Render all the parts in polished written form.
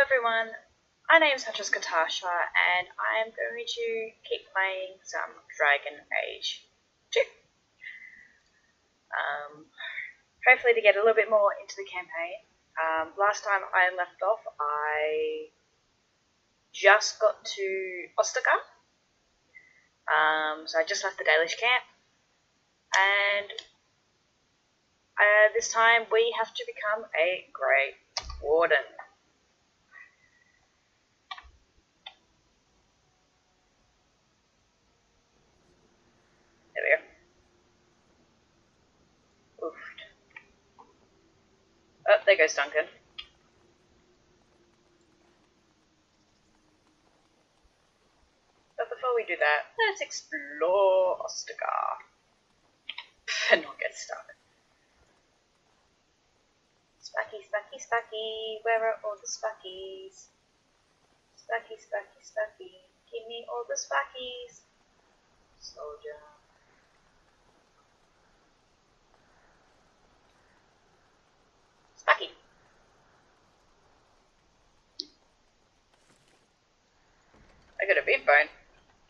everyone, my name is Katasha and I am going to keep playing some Dragon Age 2. Hopefully to get a little bit more into the campaign. Last time I left off, I just got to Ostagar. So I just left the Dalish camp, and this time we have to become a Grey Warden. There we go. Oof. Oh, there goes Duncan. But before we do that, let's explore Ostagar and not get stuck. Spacky, Spacky, Spacky, where are all the Spackies? Spacky, Spacky, Spacky, give me all the Spackies. Soldier. Spacky. I got a beef bone.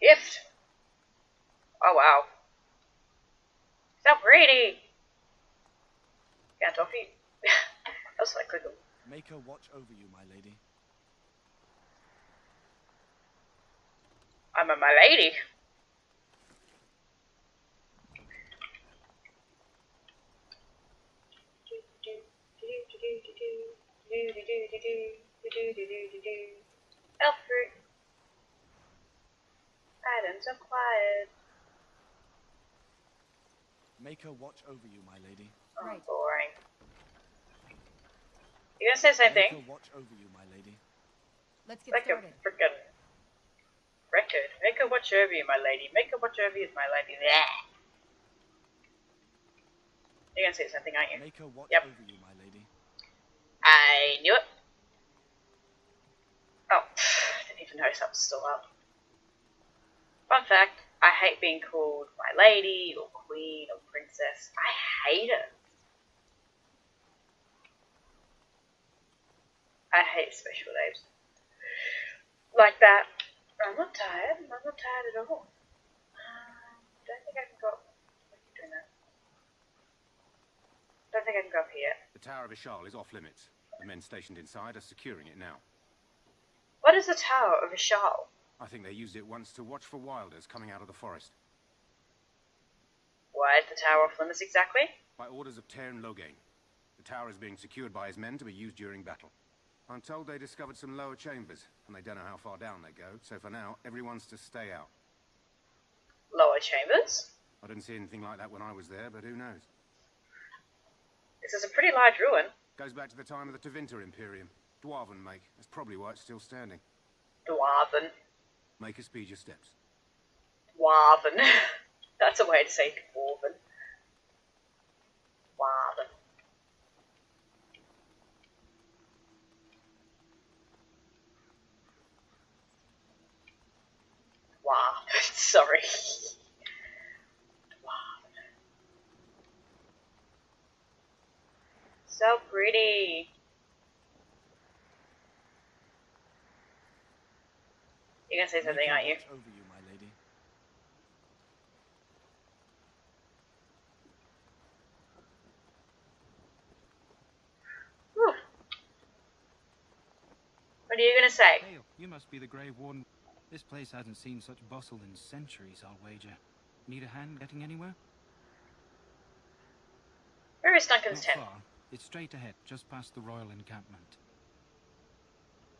Gift. Oh wow. So pretty. Can't talk to you. That was like clickable. Make her watch over you, my lady. I'm a my lady. Elf fruit. Items acquired. Make her watch over you, my lady. Oh, right. Boring. You gonna say the same thing? Make her watch over you, my lady. Let's get like started. A frickin' record. Make her watch over you, my lady. Make her watch over you, my lady. Bleh. You're gonna say something, aren't you? Make her watch over you, my lady. I knew it. Oh, didn't even notice that was still up. Fun fact, I hate being called my lady, or queen, or princess. I hate it. I hate special names. Like that. I'm not tired. I'm not tired at all. Don't think I can go up. Why are you doing that? Don't think I can go up here. The Tower of Ishal is off limits. The men stationed inside are securing it now. What is the Tower of Ishal? I think they used it once to watch for wilders coming out of the forest. Why is the tower off limits exactly? By orders of Tairn Loghain. The tower is being secured by his men to be used during battle. I'm told they discovered some lower chambers, and they don't know how far down they go, so for now, everyone's to stay out. Lower chambers? I didn't see anything like that when I was there, but who knows? This is a pretty large ruin. Goes back to the time of the Tevinter Imperium. Dwarven make. That's probably why it's still standing. Dwarven. Make her speed your steps. Dwarven. That's a way to say dwarven. Dwarven. Dwarven. Sorry. Dwarven. So pretty. You're gonna say something, aren't you? Over you, my lady. Whew. What are you gonna say? Hail, you must be the Grey Warden. This place hasn't seen such bustle in centuries, I'll wager. Need a hand getting anywhere? Where is Duncan's Not tent? far. It's straight ahead, just past the royal encampment.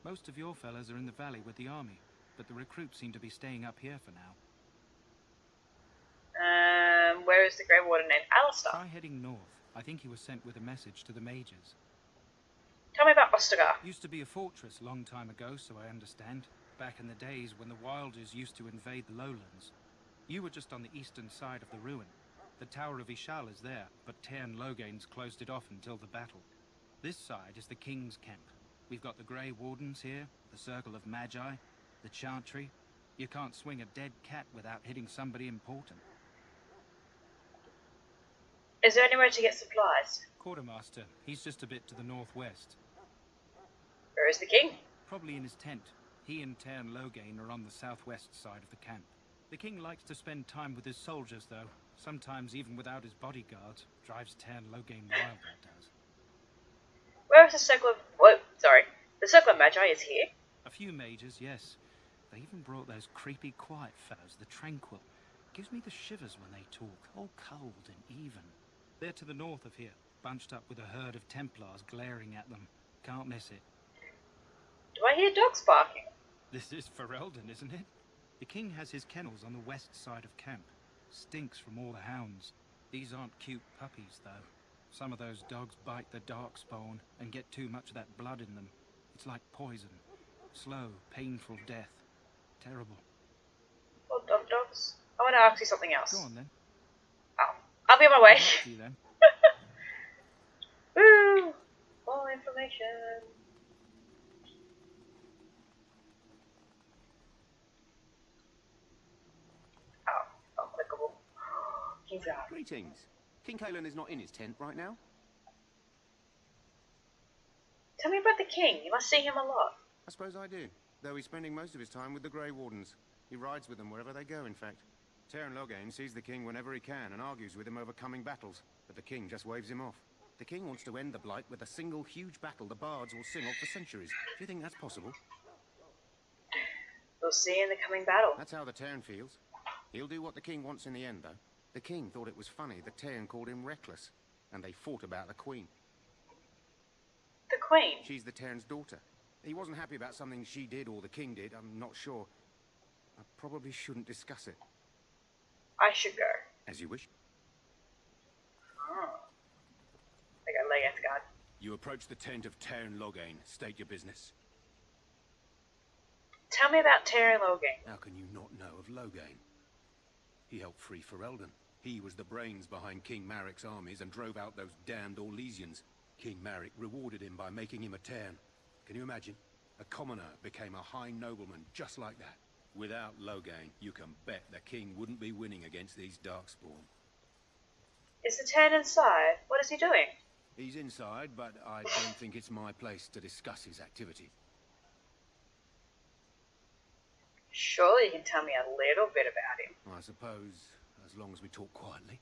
Most of your fellas are in the valley with the army, but the recruits seem to be staying up here for now. Where is the Grey Warden named Alistair? Try heading north. I think he was sent with a message to the mages. Tell me about Ostagar. Used to be a fortress a long time ago, so I understand. Back in the days when the Wilders used to invade the lowlands. You were just on the eastern side of the ruin. The Tower of Ishal is there, but Tairn Loghain's closed it off until the battle. This side is the King's camp. We've got the Grey Wardens here, the Circle of Magi, the Chantry. You can't swing a dead cat without hitting somebody important. Is there anywhere to get supplies? Quartermaster, he's just a bit to the northwest. Where is the king? Probably in his tent. He and Tairn Logain are on the southwest side of the camp. The king likes to spend time with his soldiers, though. Sometimes even without his bodyguards. Drives Tairn Logain wild, that does. Where is the circle of... What? Sorry. The circle of Magi is here? A few mages, yes. They even brought those creepy quiet fellows, the Tranquil. Gives me the shivers when they talk, all cold and even. They're to the north of here, bunched up with a herd of Templars glaring at them. Can't miss it. Do I hear dogs barking? This is Ferelden, isn't it? The king has his kennels on the west side of camp. Stinks from all the hounds. These aren't cute puppies, though. Some of those dogs bite the darkspawn and get too much of that blood in them. It's like poison. Slow, painful death. Terrible. Oh, dogs. I want to ask you something else. Go on, then. Oh, I'll be on my way. See you then. Woo! More information. Oh, unclickable. King's Guard. Greetings. King Kalen is not in his tent right now. Tell me about the king. You must see him a lot. I suppose I do, though he's spending most of his time with the Grey Wardens. He rides with them wherever they go, in fact. Tairn Logain sees the king whenever he can and argues with him over coming battles, but the king just waves him off. The king wants to end the Blight with a single huge battle the bards will sing of for centuries. Do you think that's possible? We'll see in the coming battle. That's how the Tairn feels. He'll do what the king wants in the end, though. The king thought it was funny that Tairn called him reckless, and they fought about the queen. The queen? She's the Tairn's daughter. He wasn't happy about something she did or the king did, I'm not sure. I probably shouldn't discuss it. I should go. As you wish. Oh. I got Legate's Guard. You approach the tent of Tairn Logain. State your business. Tell me about Tairn Logain. How can you not know of Logain? He helped free Ferelden. He was the brains behind King Maric's armies and drove out those damned Orlesians. King Maric rewarded him by making him a Tairn. Can you imagine? A commoner became a high nobleman just like that. Without Logain, you can bet the king wouldn't be winning against these Darkspawn. Is the Tairn inside? What is he doing? He's inside, but I don't think it's my place to discuss his activity. Surely you can tell me a little bit about him. I suppose, as long as we talk quietly.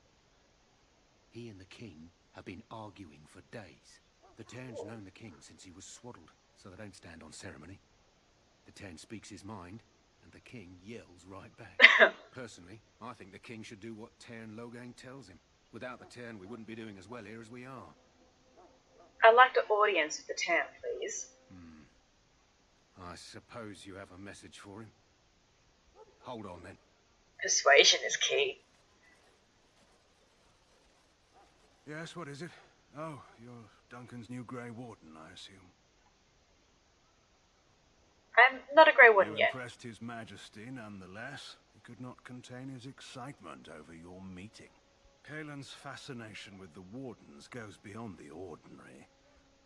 He and the king have been arguing for days. The Tairn's known the king since he was swaddled, so they don't stand on ceremony. The Tairn speaks his mind, and the king yells right back. Personally, I think the king should do what Tairn Logain tells him. Without the Tairn, we wouldn't be doing as well here as we are. I'd like the audience with the Tairn, please. I suppose you have a message for him. Hold on, then. Persuasion is key. Yes, what is it? Oh, you're Duncan's new Grey Warden, I assume. I'm not a Grey Warden You yet. impressed His Majesty, nonetheless. He could not contain his excitement over your meeting. Kalen's fascination with the Wardens goes beyond the ordinary.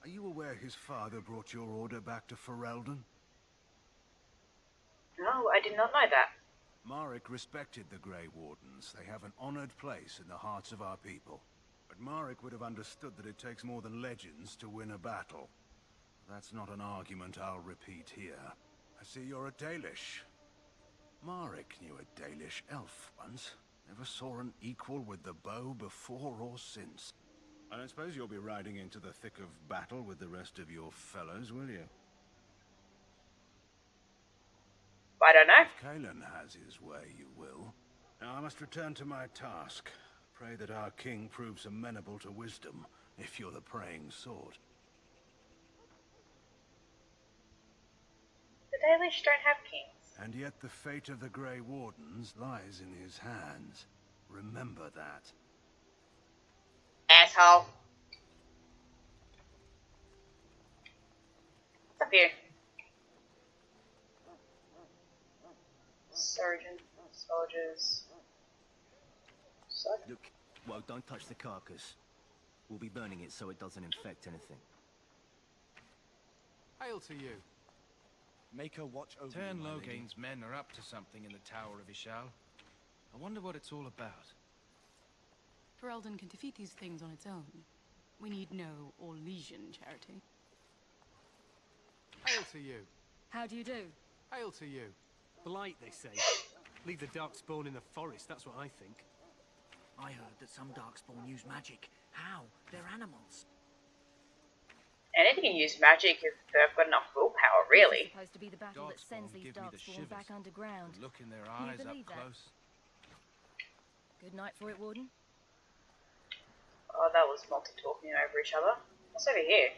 Are you aware his father brought your order back to Ferelden? No, I did not know that. Maric respected the Grey Wardens. They have an honored place in the hearts of our people. But Maric would have understood that it takes more than legends to win a battle. That's not an argument I'll repeat here. I see you're a Dalish. Maric knew a Dalish elf once. Never saw an equal with the bow before or since. I don't suppose you'll be riding into the thick of battle with the rest of your fellows, will you? I don't know. If Kalen has his way, you will. Now I must return to my task. Pray that our king proves amenable to wisdom, if you're the praying sword. The Dalish don't have kings. And yet the fate of the Grey Wardens lies in his hands. Remember that. Asshole. What's up here? Surgeon, soldiers. Look, well, don't touch the carcass. We'll be burning it so it doesn't infect anything. Hail to you. Maker watch over Tairn you, my lady. Logain's men are up to something in the Tower of Ishal. I wonder what it's all about. Ferelden can defeat these things on its own. We need no Orlesian charity. Hail to you. How do you do? Hail to you. Blight, they say. Leave the Darkspawn in the forest, that's what I think. I heard that some Darkspawn use magic. How? They're animals. Anything can use magic if they've got enough willpower, really. It's supposed to be the battle that sends these Darkspawn give me the Darkspawn back shivers. underground. Look in their Can you eyes up believe that? close. Good night for it, Warden. Oh, that was multi talking over each other. What's over here?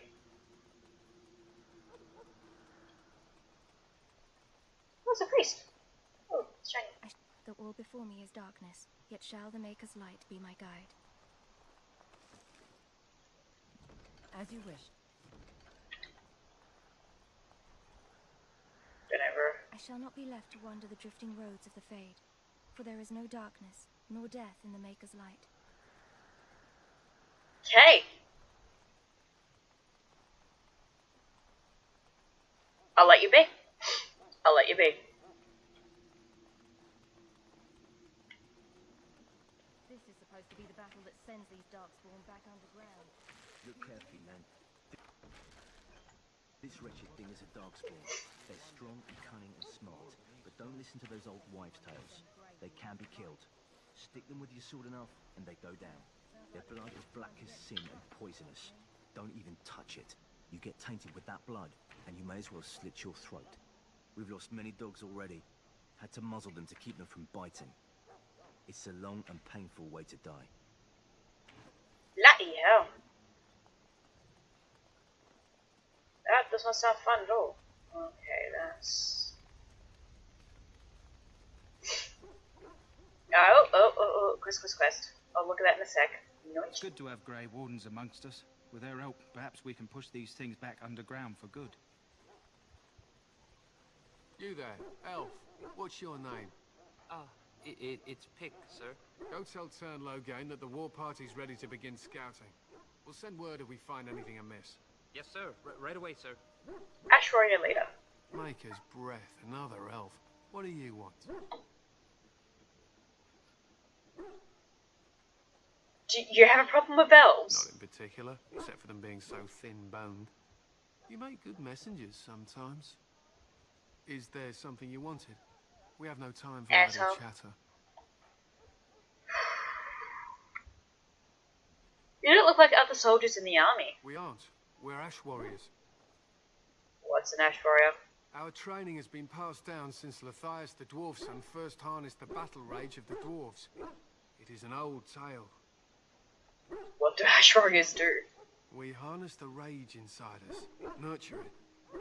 Oh, it's a priest. Oh, it's shiny. The all before me is darkness, yet shall the Maker's light be my guide. As you wish. Been over. I shall not be left to wander the drifting roads of the Fade, for there is no darkness, nor death in the Maker's light. Okay. I'll let you be. I'll let you be. This is supposed to be the battle that sends these Darkspawn back underground. Look carefully, man. This wretched thing is a Darkspawn. They're strong and cunning and smart, but don't listen to those old wives' tales. They can be killed. Stick them with your sword enough, and they go down. Their blood is black as sin and poisonous. Don't even touch it. You get tainted with that blood, and you may as well slit your throat. We've lost many dogs already. Had to muzzle them to keep them from biting. It's a long and painful way to die. Bloody hell. That does not sound fun at all. Okay, that's... Oh, quest. I'll look at that in a sec. It's good to have Grey Wardens amongst us. With their help, perhaps we can push these things back underground for good. You there, elf. What's your name? It's Pick, sir. Go tell Turn Logain that the war party's ready to begin scouting. We'll send word if we find anything amiss. Yes, sir. Right away, sir. Ash Warrior leader. Maker's breath, another elf. What do you want? Do you have a problem with elves? Not in particular, except for them being so thin-boned. You make good messengers sometimes. Is there something you wanted? We have no time for idle chatter. You don't look like other soldiers in the army. We aren't. We're Ash Warriors. What's an Ash Warrior? Our training has been passed down since Lathias the Dwarf's son first harnessed the battle rage of the dwarves. It is an old tale. What do Ash Warriors do? We harness the rage inside us, nurture it,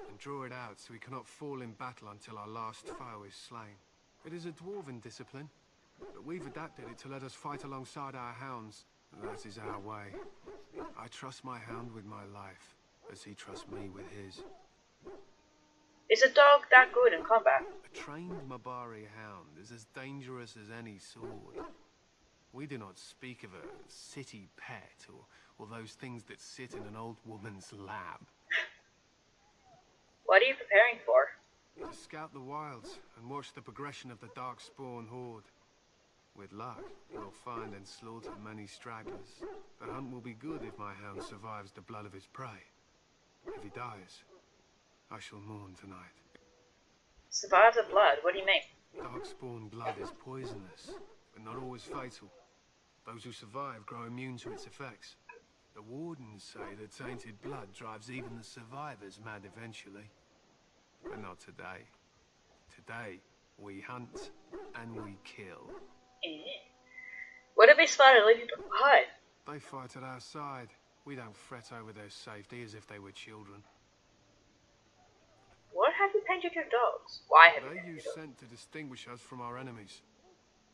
and draw it out so we cannot fall in battle until our last foe is slain. It is a dwarven discipline, but we've adapted it to let us fight alongside our hounds. That is our way. I trust my hound with my life, as he trusts me with his. Is a dog that good in combat? A trained Mabari hound is as dangerous as any sword. We do not speak of a city pet or those things that sit in an old woman's lap. What are you preparing for? To scout the wilds and watch the progression of the Darkspawn horde. With luck, we'll find and slaughter many stragglers. The hunt will be good if my hound survives the blood of his prey. If he dies, I shall mourn tonight. Survive the blood? What do you mean? Darkspawn blood is poisonous, but not always fatal. Those who survive grow immune to its effects. The Wardens say that tainted blood drives even the survivors mad eventually. But not today. Today, we hunt and we kill. Would it be smart to leave people behind? They fight at our side. We don't fret over their safety as if they were children. What have you painted your dogs? Why have you They painted use your dogs? scent to distinguish us from our enemies.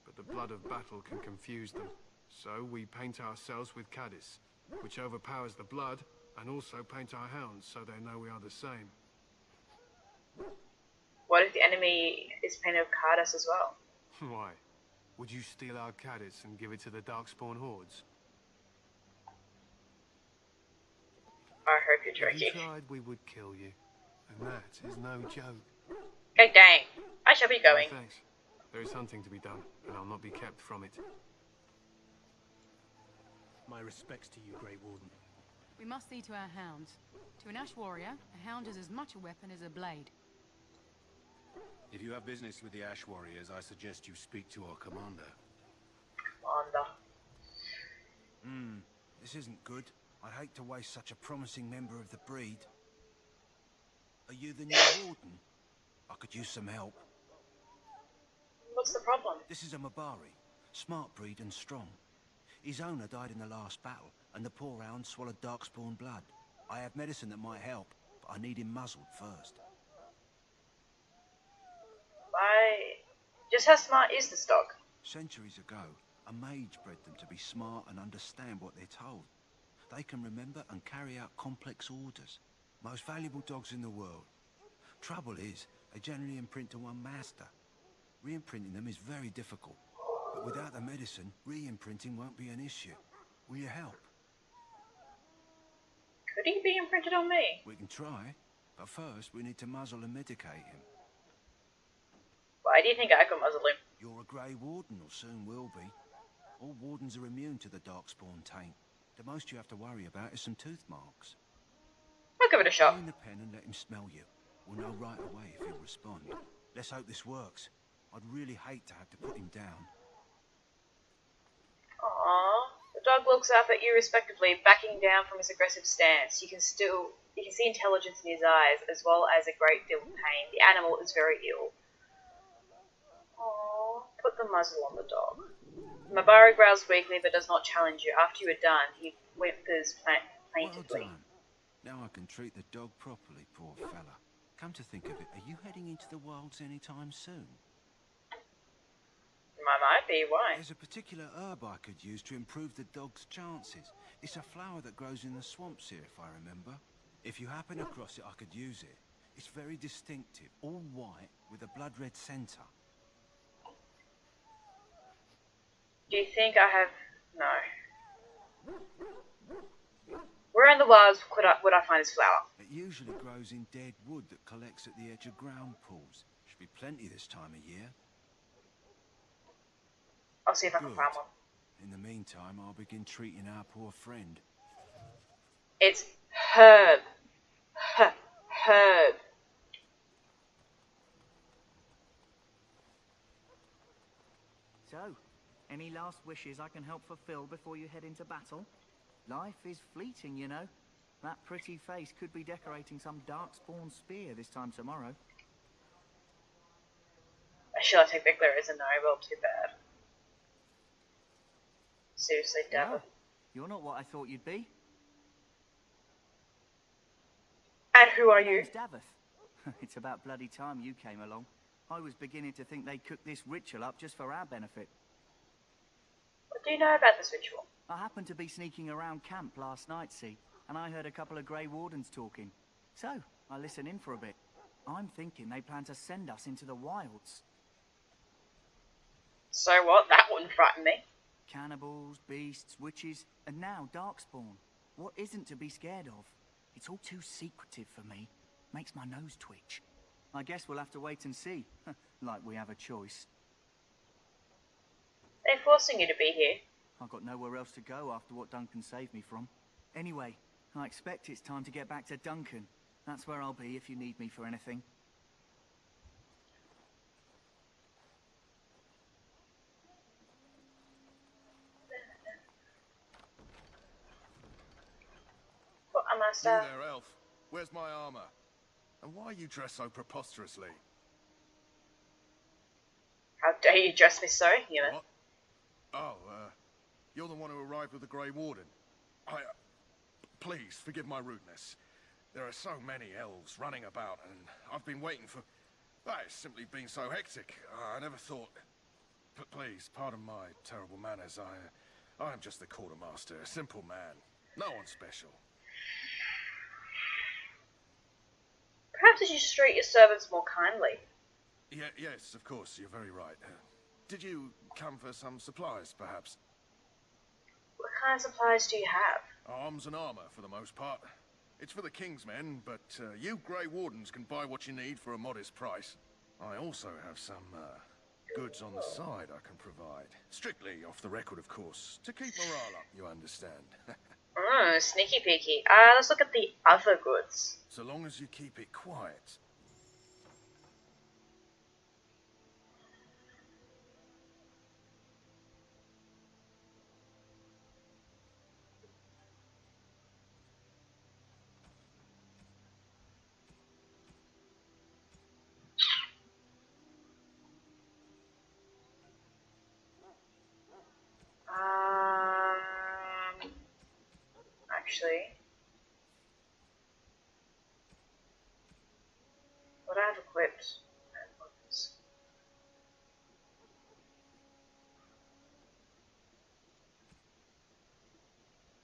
But the blood of battle can confuse them. So we paint ourselves with Caddis, which overpowers the blood, and also paint our hounds so they know we are the same. What if the enemy is painted with Cardas as well? Why? Would you steal our Caddis and give it to the Darkspawn hordes? I hope you're If you joking. tried, we would kill you. And that is no joke. Okay, dang. I shall be going. No, thanks. There is hunting to be done, and I'll not be kept from it. My respects to you, Grey Warden. We must see to our hounds. To an Ash Warrior, a hound is as much a weapon as a blade. If you have business with the Ash Warriors, I suggest you speak to our commander. This isn't good. I'd hate to waste such a promising member of the breed. Are you the new warden? I could use some help. What's the problem? This is a Mabari. Smart breed and strong. His owner died in the last battle, and the poor hound swallowed darkspawn blood. I have medicine that might help, but I need him muzzled first. Just how smart is this dog? Centuries ago, a mage bred them to be smart and understand what they're told. They can remember and carry out complex orders. Most valuable dogs in the world. Trouble is, they generally imprint to one master. Re-imprinting them is very difficult. But without the medicine, re-imprinting won't be an issue. Will you help? Could he be imprinted on me? We can try, but first we need to muzzle and medicate him. Why do you think I could muzzle him? You're a Grey Warden, or soon will be. All wardens are immune to the darkspawn taint. The most you have to worry about is some tooth marks. I'll give it a shot. Go in the pen and let him smell you. We'll know right away if he'll respond. Let's hope this works. I'd really hate to have to put him down. Aww. The dog looks up at you respectively, backing down from his aggressive stance. You can see intelligence in his eyes, as well as a great deal of pain. The animal is very ill. Aww. Put the muzzle on the dog. Mabari growls weakly but does not challenge you. After you are done, he whimpers plaintively. Well done. Now I can treat the dog properly, poor fella. Come to think of it, are you heading into the wilds anytime soon? I might be, why? There's a particular herb I could use to improve the dog's chances. It's a flower that grows in the swamps here, if I remember. If you happen across it, I could use it. It's very distinctive, all white, with a blood-red centre. Do you think I have... No. Where in the wilds would I find this flower? It usually grows in dead wood that collects at the edge of ground pools. Should be plenty this time of year. I'll see if I can find one. In the meantime, I'll begin treating our poor friend. It's herb. Herb. So, any last wishes I can help fulfill before you head into battle? Life is fleeting, you know. That pretty face could be decorating some darkspawn spear this time tomorrow. Shall I take the clear as a no? Well, too bad. Seriously, Davith. Well, you're not what I thought you'd be. And who are My you? name's Davith. It's about bloody time you came along. I was beginning to think they'd cooked this ritual up just for our benefit. What do you know about this ritual? I happened to be sneaking around camp last night, see, and I heard a couple of Grey Wardens talking. So, I listened in for a bit. I'm thinking they plan to send us into the wilds. So what? That wouldn't frighten me. Cannibals, beasts, witches, and now darkspawn. What isn't to be scared of? It's all too secretive for me. Makes my nose twitch. I guess we'll have to wait and see. Like we have a choice. They're forcing you to be here. I've got nowhere else to go after what Duncan saved me from. Anyway, I expect it's time to get back to Duncan. That's where I'll be if you need me for anything. What am I, You sir? there, elf. Where's my armor? And why are you dressed so preposterously? How dare you dress me so, human? What? Oh, you're the one who arrived with the Grey Warden. Please, forgive my rudeness. There are so many elves running about, and I've been waiting for... It's simply been so hectic. I never thought... Please, pardon my terrible manners. I'm just the quartermaster, a simple man. No one special. Perhaps you should treat your servants more kindly. Yes, of course, you're very right. Did you come for some supplies, perhaps? What kind of supplies do you have? Arms and armor, for the most part. It's for the King's men, but you Grey Wardens can buy what you need for a modest price. I also have some goods on the side I can provide. Strictly off the record, of course. To keep morale up, you understand. Sneaky peeky. Let's look at the other goods. So long as you keep it quiet. actually. What I have equipped.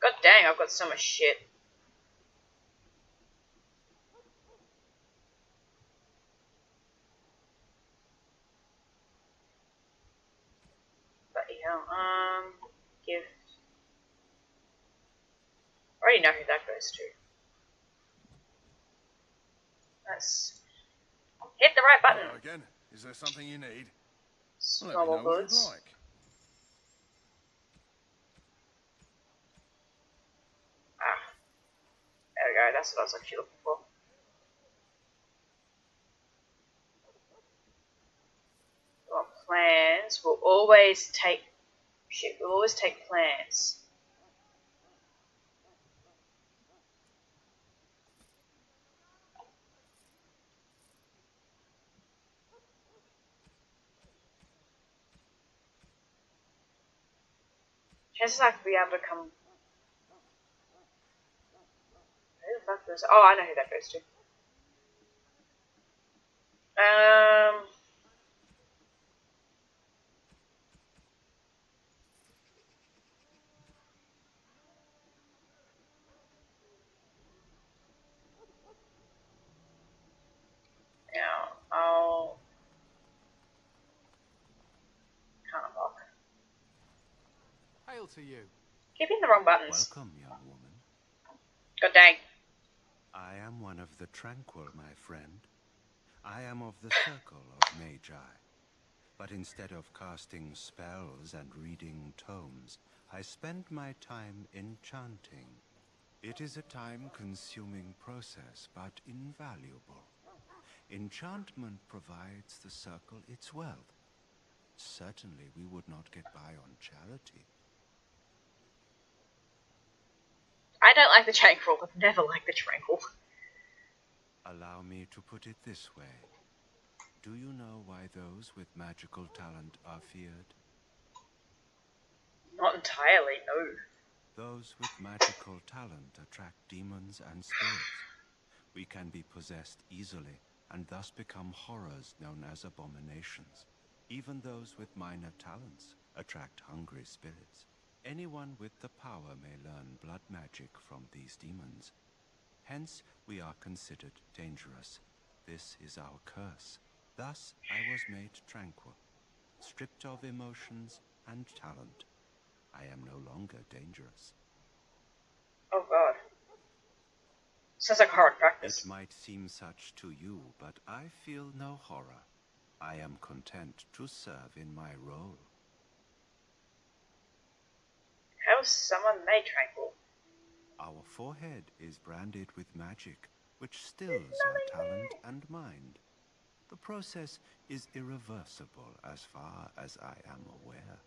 God dang, I've got so much shit. But yeah, gift. I already know who that goes to. Let's hit the right button. Hello again. Is there something you need? Let me Normal know what you'd goods. like. Ah, there we go. That's what I was actually looking for. Well, plans. We'll always take. Shit, we'll always take plans. Chances I could be able to come. Who the fuck goes? Oh, I know who that goes to. Yeah, I'll. Can't unlock. Hail to you. Keeping the wrong buttons. Welcome, young woman. God dang. I am one of the Tranquil, my friend. I am of the Circle of Magi. But instead of casting spells and reading tomes, I spend my time enchanting. It is a time-consuming process, but invaluable. Enchantment provides the Circle its wealth. Certainly we would not get by on charity. I don't like the Tranquil. I've never liked the Tranquil. Allow me to put it this way. Do you know why those with magical talent are feared? Not entirely, no. Those with magical talent attract demons and spirits. We can be possessed easily, and thus become horrors known as abominations. Even those with minor talents attract hungry spirits. Anyone with the power may learn blood magic from these demons. Hence, we are considered dangerous. This is our curse. Thus, I was made tranquil, stripped of emotions and talent. I am no longer dangerous. Oh god. Sounds like hard practice. It might seem such to you, but I feel no horror. I am content to serve in my role. How is someone made Tranquil? Our forehead is branded with magic, which stills our talent and mind. The process is irreversible as far as I am aware.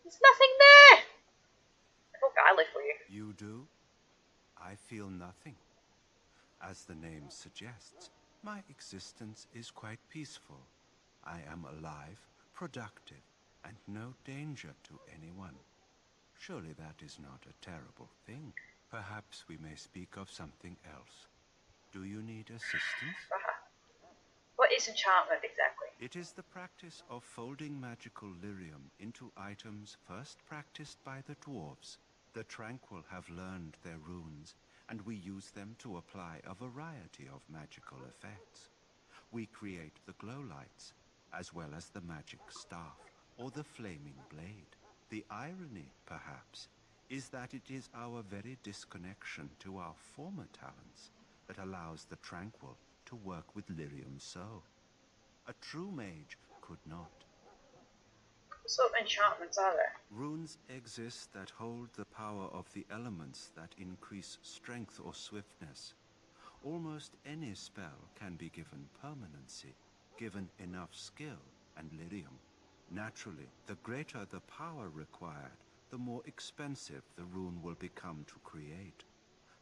There's nothing there! I feel badly for you. You do? I feel nothing. As the name suggests, my existence is quite peaceful. I am alive, productive, and no danger to anyone. Surely that is not a terrible thing. Perhaps we may speak of something else. Do you need assistance? What is enchantment exactly? It is the practice of folding magical lyrium into items first practiced by the dwarves. The Tranquil have learned their runes, and we use them to apply a variety of magical effects. We create the glow lights, as well as the magic staff, or the flaming blade. The irony, perhaps, is that it is our very disconnection to our former talents that allows the Tranquil to work with lyrium so. A true mage could not. What sort of enchantments are there? Runes exist that hold the power of the elements that increase strength or swiftness. Almost any spell can be given permanency, given enough skill and lyrium. Naturally, the greater the power required, the more expensive the rune will become to create.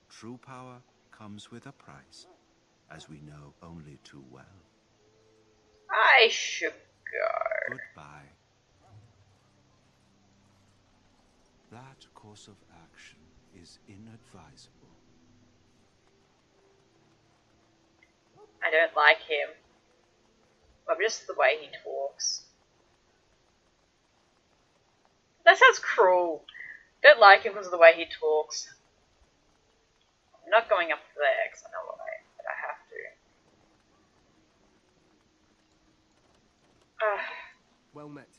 True power comes with a price, as we know only too well. I should go. Goodbye. That course of action is inadvisable. don't like him. But just the way he talks. That sounds cruel. Don't like him because of the way he talks. I'm not going up there because I know why, but I have to. Well met.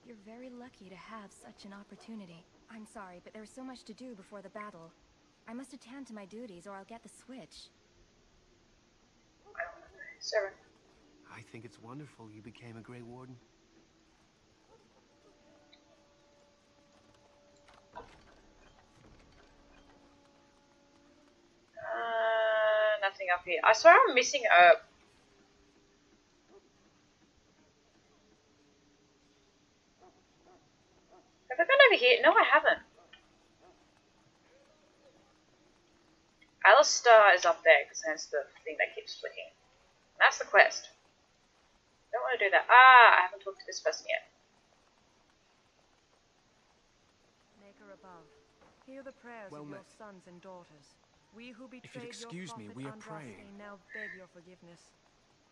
You're very lucky to have such an opportunity. I'm sorry, but there's so much to do before the battle. I must attend to my duties or I'll get the switch. Sir. I think it's wonderful you became a Grey Warden. Nothing up here. I swear I'm missing a... Have I gone over here? No, I haven't. Alistair is up there because that's the thing that keeps flicking. That's the quest. Don't want to do that. I haven't talked to this person yet. Maker above, hear the prayers of your sons and daughters. We who betrayed excuse me, we are praying. now beg your forgiveness.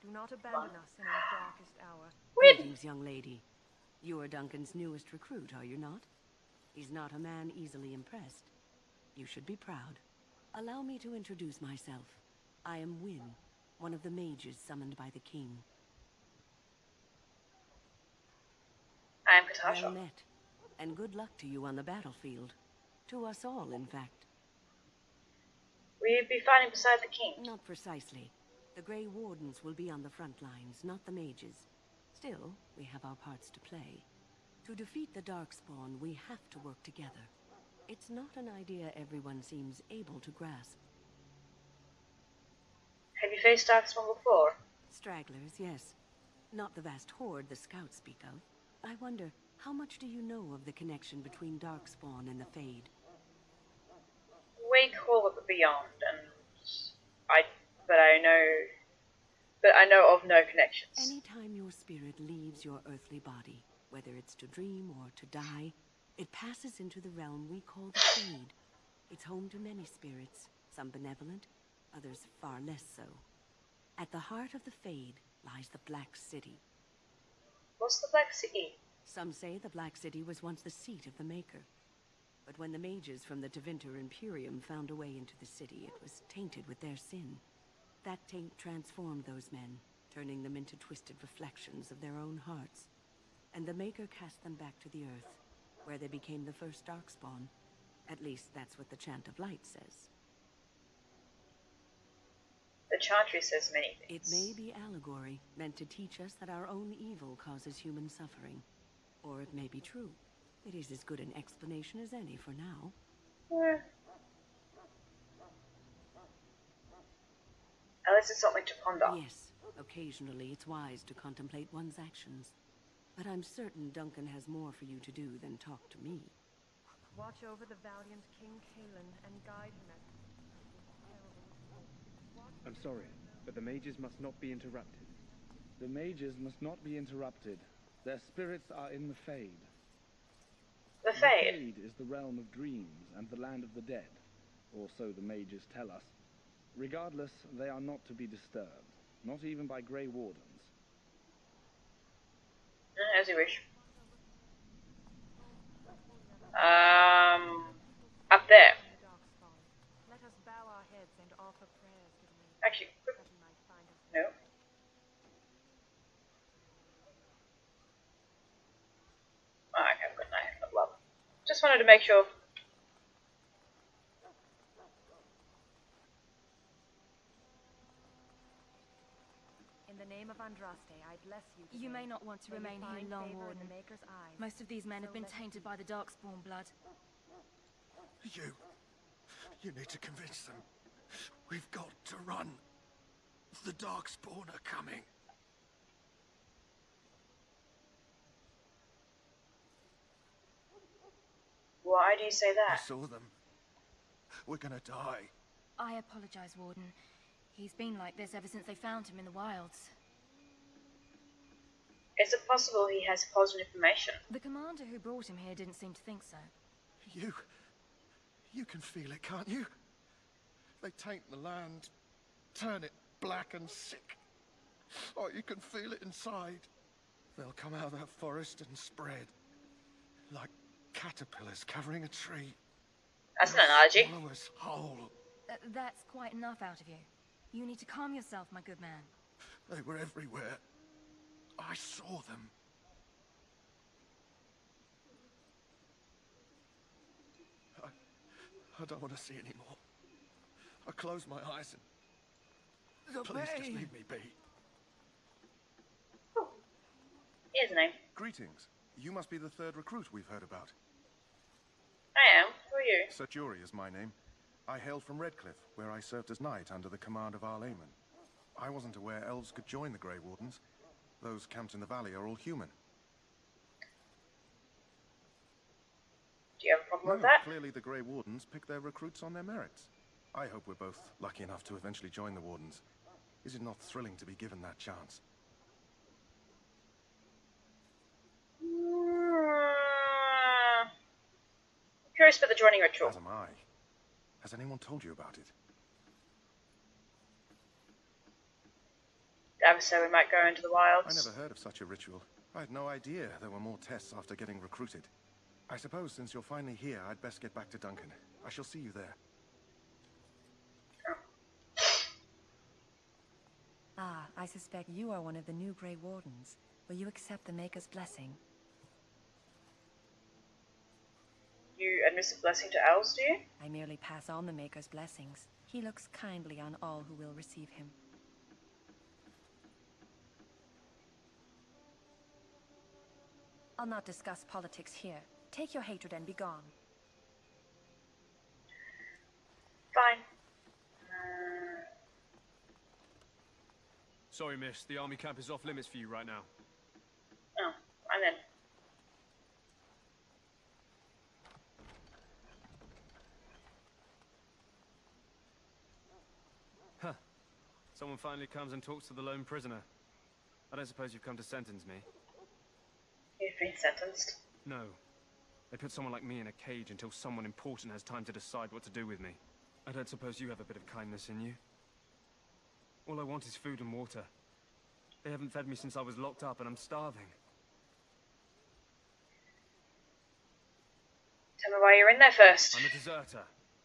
Do not abandon us in our darkest hour. Greetings, young lady. You are Duncan's newest recruit, are you not? He's not a man easily impressed. You should be proud. Allow me to introduce myself. I am Wynne, one of the mages summoned by the king. I am Katasha. Well met, and good luck to you on the battlefield. To us all, in fact. We'd be fighting beside the king. Not precisely. The Grey Wardens will be on the front lines, not the mages. Still, we have our parts to play. To defeat the Darkspawn, we have to work together. It's not an idea everyone seems able to grasp. Have you faced Darkspawn before? Stragglers, yes. Not the vast horde the scouts speak of. I wonder, how much do you know of the connection between Darkspawn and the Fade? We call it the Beyond, and I know of no connections. Anytime your spirit leaves your earthly body, whether it's to dream or to die, it passes into the realm we call the Fade. It's home to many spirits, some benevolent, others far less so. At the heart of the Fade lies the Black City. What's the Black City? Some say the Black City was once the seat of the Maker. But when the mages from the Tevinter Imperium found a way into the city, it was tainted with their sin. That taint transformed those men, turning them into twisted reflections of their own hearts. And the Maker cast them back to the Earth, where they became the first Darkspawn. At least that's what the Chant of Light says. The Chantry says many things. It may be allegory, meant to teach us that our own evil causes human suffering. Or it may be true. It is as good an explanation as any for now. Yeah. At least it's something to ponder. Yes, occasionally it's wise to contemplate one's actions. But I'm certain Duncan has more for you to do than talk to me. Watch over the valiant King Kaelin and guide him at... I'm sorry, but the mages must not be interrupted. The mages must not be interrupted. Their spirits are in the Fade. The Fade? The Fade is the realm of dreams and the land of the dead, or so the mages tell us. Regardless, they are not to be disturbed, not even by Grey Wardens. As you wish. Up there. Let us bow our heads and offer prayers to the Maker. Actually, no. Okay, good night. Love. Just wanted to make sure. In the name of Andraste, I bless you. You may not want to remain here long, Warden. Most of these men have been tainted by the Darkspawn blood. You need to convince them. We've got to run. The Darkspawn are coming. Why do you say that? I saw them. We're gonna die. I apologize, Warden. He's been like this ever since they found him in the wilds. Is it possible he has positive information? The commander who brought him here didn't seem to think so. You can feel it, can't you? They taint the land, turn it black and sick. Oh, you can feel it inside. They'll come out of that forest and spread, like caterpillars covering a tree. That's an analogy. Swallow us whole. That's quite enough out of you. You need to calm yourself, my good man. They were everywhere. I saw them. I don't want to see anymore. I close my eyes and please just leave me be. Oh. Here's a name. Greetings. You must be the third recruit we've heard about. I am. Who are you? Sir Jury is my name. I hail from Redcliffe, where I served as knight under the command of Our Layman. I wasn't aware elves could join the Grey Wardens. Those camped in the valley are all human. Do you have a problem with that? Clearly the Grey Wardens pick their recruits on their merits. I hope we're both lucky enough to eventually join the Wardens. Is it not thrilling to be given that chance? I'm curious about the joining ritual. As am I. Has anyone told you about it? Dad said we might go into the wilds. I never heard of such a ritual. I had no idea there were more tests after getting recruited. I suppose since you're finally here, I'd best get back to Duncan. I shall see you there. Ah, I suspect you are one of the new Grey Wardens. Will you accept the Maker's blessing? You administer blessing to elves, do you? I merely pass on the Maker's blessings. He looks kindly on all who will receive him. I'll not discuss politics here. Take your hatred and be gone. Fine. Sorry, miss. The army camp is off limits for you right now. Oh, I'm in. Huh. Someone finally comes and talks to the lone prisoner. I don't suppose you've come to sentence me? You've been sentenced. No. They put someone like me in a cage until someone important has time to decide what to do with me. I don't suppose you have a bit of kindness in you? All I want is food and water. They haven't fed me since I was locked up and I'm starving. Tell me why you're in there first. I'm a deserter.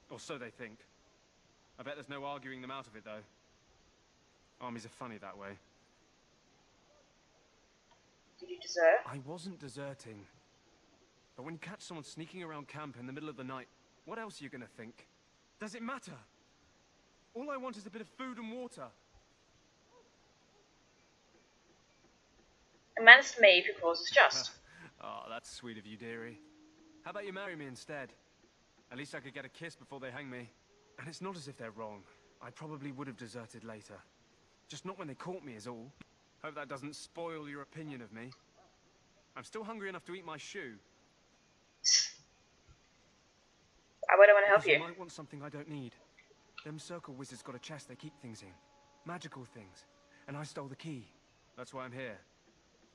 Or so they think. I bet there's no arguing them out of it, though. Armies are funny that way. Did you desert? I wasn't deserting. But when you catch someone sneaking around camp in the middle of the night, what else are you gonna think? Does it matter? All I want is a bit of food and water. A man's to me who causes just. Oh, that's sweet of you, dearie. How about you marry me instead? At least I could get a kiss before they hang me. And it's not as if they're wrong. I probably would have deserted later. Just not when they caught me is all. Hope that doesn't spoil your opinion of me. I'm still hungry enough to eat my shoe. I wouldn't want to help you. You might want something I don't need. Them circle wizards got a chest they keep things in. Magical things. And I stole the key. That's why I'm here.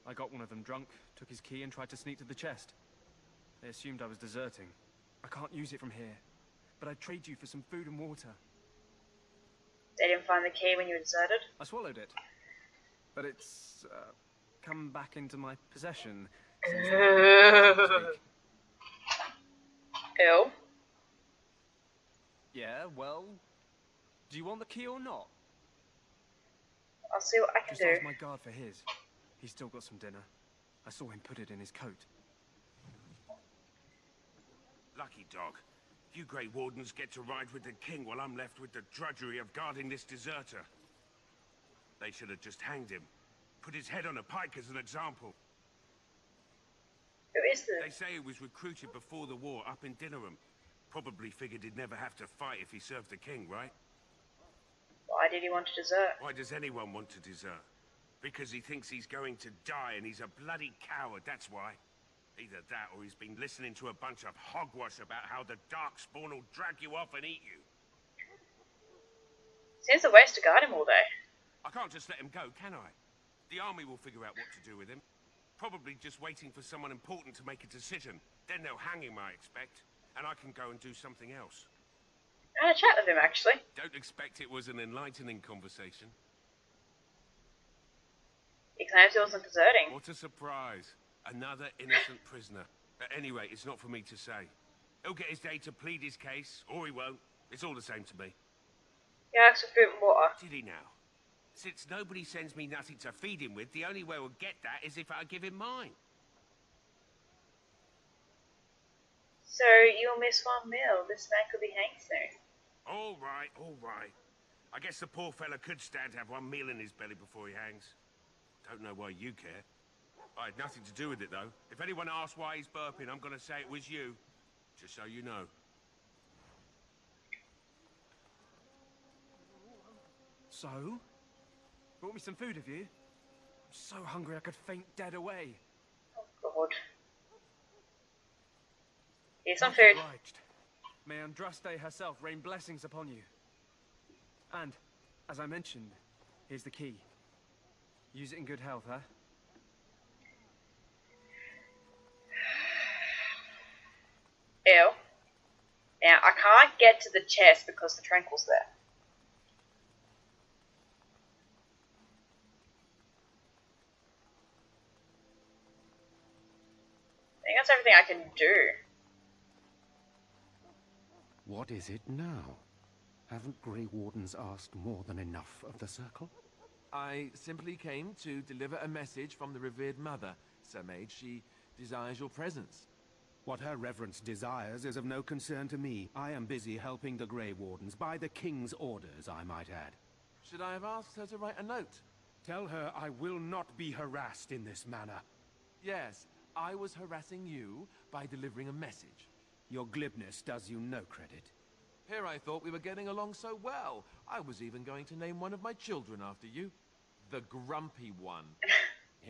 I got one of them drunk, took his key and tried to sneak to the chest. They assumed I was deserting. I can't use it from here. But I'd trade you for some food and water. They didn't find the key when you deserted? I swallowed it. But it's, come back into my possession. Ew. Yeah, well, do you want the key or not? I'll see what I can Just do. ask my guard for his. He's still got some dinner. I saw him put it in his coat. Lucky dog. You Grey Wardens get to ride with the king while I'm left with the drudgery of guarding this deserter. They should have just hanged him. Put his head on a pike as an example. Who is this? They say he was recruited before the war up in Dinnerham. Probably figured he'd never have to fight if he served the king, right? Why did he want to desert? Why does anyone want to desert? Because he thinks he's going to die and he's a bloody coward, that's why. Either that or he's been listening to a bunch of hogwash about how the Darkspawn will drag you off and eat you. Seems a waste to guard him all day. I can't just let him go, can I? The army will figure out what to do with him. Probably just waiting for someone important to make a decision. Then they'll hang him, I expect. And I can go and do something else. I had a chat with him, actually. Don't expect it was an enlightening conversation. He claims he wasn't deserting. What a surprise. Another innocent prisoner. At any rate, it's not for me to say. He'll get his day to plead his case, or he won't. It's all the same to me. He asked for food and water. Did he now? Since nobody sends me nothing to feed him with, the only way we'll get that is if I give him mine. So, you'll miss one meal. This man could be hanged soon. All right, all right. I guess the poor fella could stand to have one meal in his belly before he hangs. Don't know why you care. I had nothing to do with it, though. If anyone asks why he's burping, I'm gonna say it was you. Just so you know. So? Brought me some food, have you? I'm so hungry I could faint dead away. Oh, God. Here's some Much food. obliged. May Andraste herself rain blessings upon you. And, as I mentioned, here's the key. Use it in good health, huh? Ew. Now, I can't get to the chest because the tranquil's there. I think that's everything I can do. What is it now? Haven't Grey Wardens asked more than enough of the Circle? I simply came to deliver a message from the revered mother, Sir Mage. She desires your presence. What her reverence desires is of no concern to me. I am busy helping the Grey Wardens, by the King's orders, I might add. Should I have asked her to write a note? Tell her I will not be harassed in this manner. Yes, I was harassing you by delivering a message. Your glibness does you no credit. Here I thought we were getting along so well. I was even going to name one of my children after you. The Grumpy One.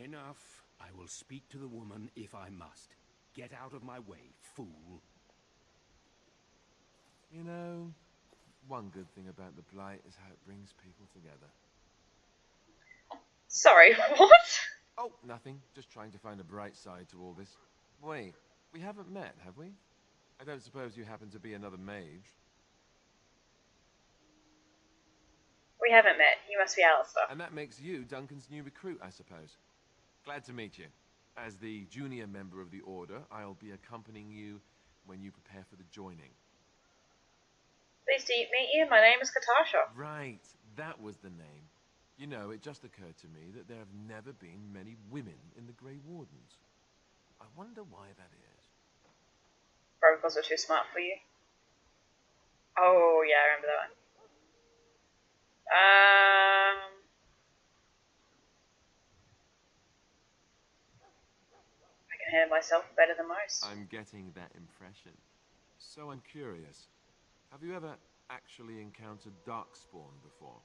Enough. I will speak to the woman if I must. Get out of my way, fool. You know, one good thing about the Blight is how it brings people together. Sorry, what? Oh, nothing. Just trying to find a bright side to all this. Wait, we haven't met, have we? I don't suppose you happen to be another mage? We haven't met. You must be Alistair. And that makes you Duncan's new recruit, I suppose. Glad to meet you. As the junior member of the Order, I'll be accompanying you when you prepare for the joining. Pleased to meet you. My name is Katasha. Right, that was the name. You know, it just occurred to me that there have never been many women in the Grey Wardens. I wonder why that is. Probably because we're too smart for you. Oh, yeah, I remember that one. I can handle myself better than most. I'm getting that impression. So I'm curious. Have you ever actually encountered Darkspawn before?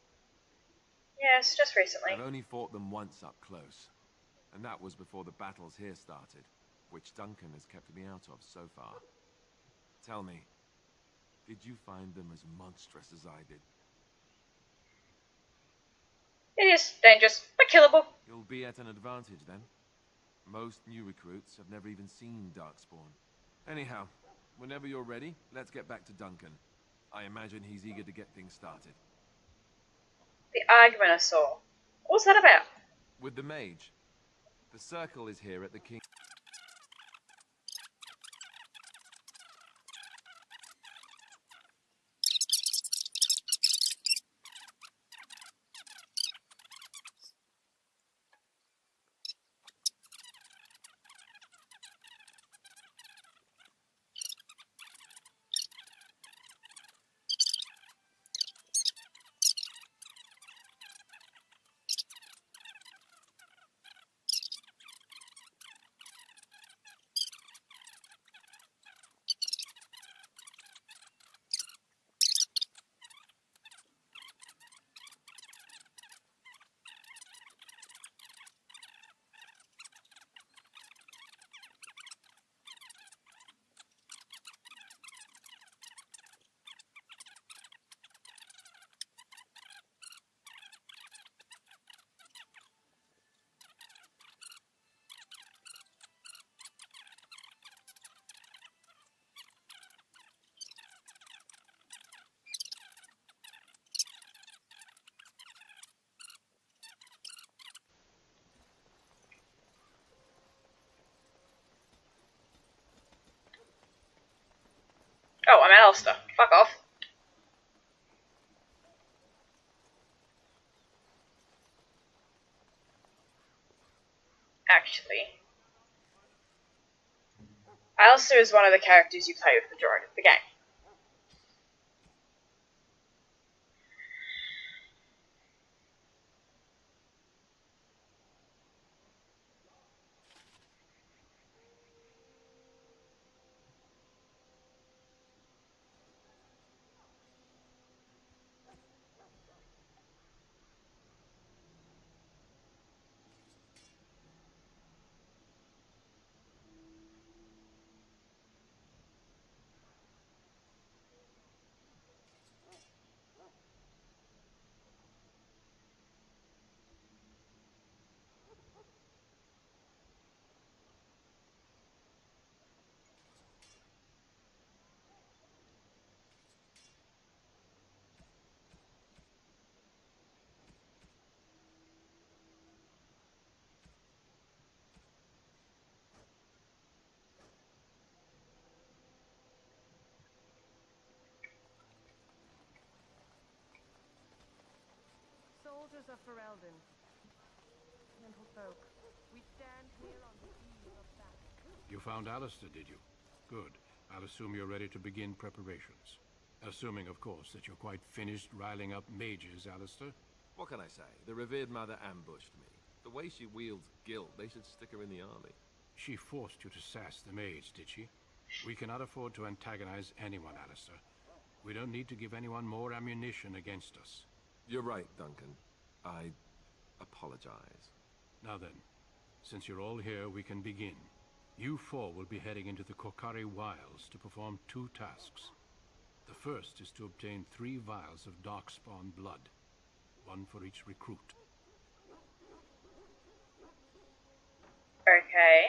Yes, just recently. I've only fought them once up close. And that was before the battles here started, which Duncan has kept me out of so far. Tell me, did you find them as monstrous as I did? It is dangerous, but killable. You'll be at an advantage then. Most new recruits have never even seen Darkspawn. Anyhow, whenever you're ready, let's get back to Duncan. I imagine he's eager to get things started. The argument I saw. What's that about? With the mage. The Circle is here at the King. I'm Alistair. Fuck off. Actually, Alistair is one of the characters you play with the majority of the game. Soldiers of Ferelden, gentle folk, we stand here on the eve of battle. You found Alistair, did you? Good. I'll assume you're ready to begin preparations. Assuming, of course, that you're quite finished riling up mages, Alistair. What can I say? The revered mother ambushed me. The way she wields guilt, they should stick her in the army. She forced you to sass the mage, did she? We cannot afford to antagonize anyone, Alistair. We don't need to give anyone more ammunition against us. You're right, Duncan. I apologize. Now then, since you're all here, we can begin. You four will be heading into the Kokari Wilds to perform 2 tasks. The first is to obtain 3 vials of Darkspawn blood, 1 for each recruit. Okay.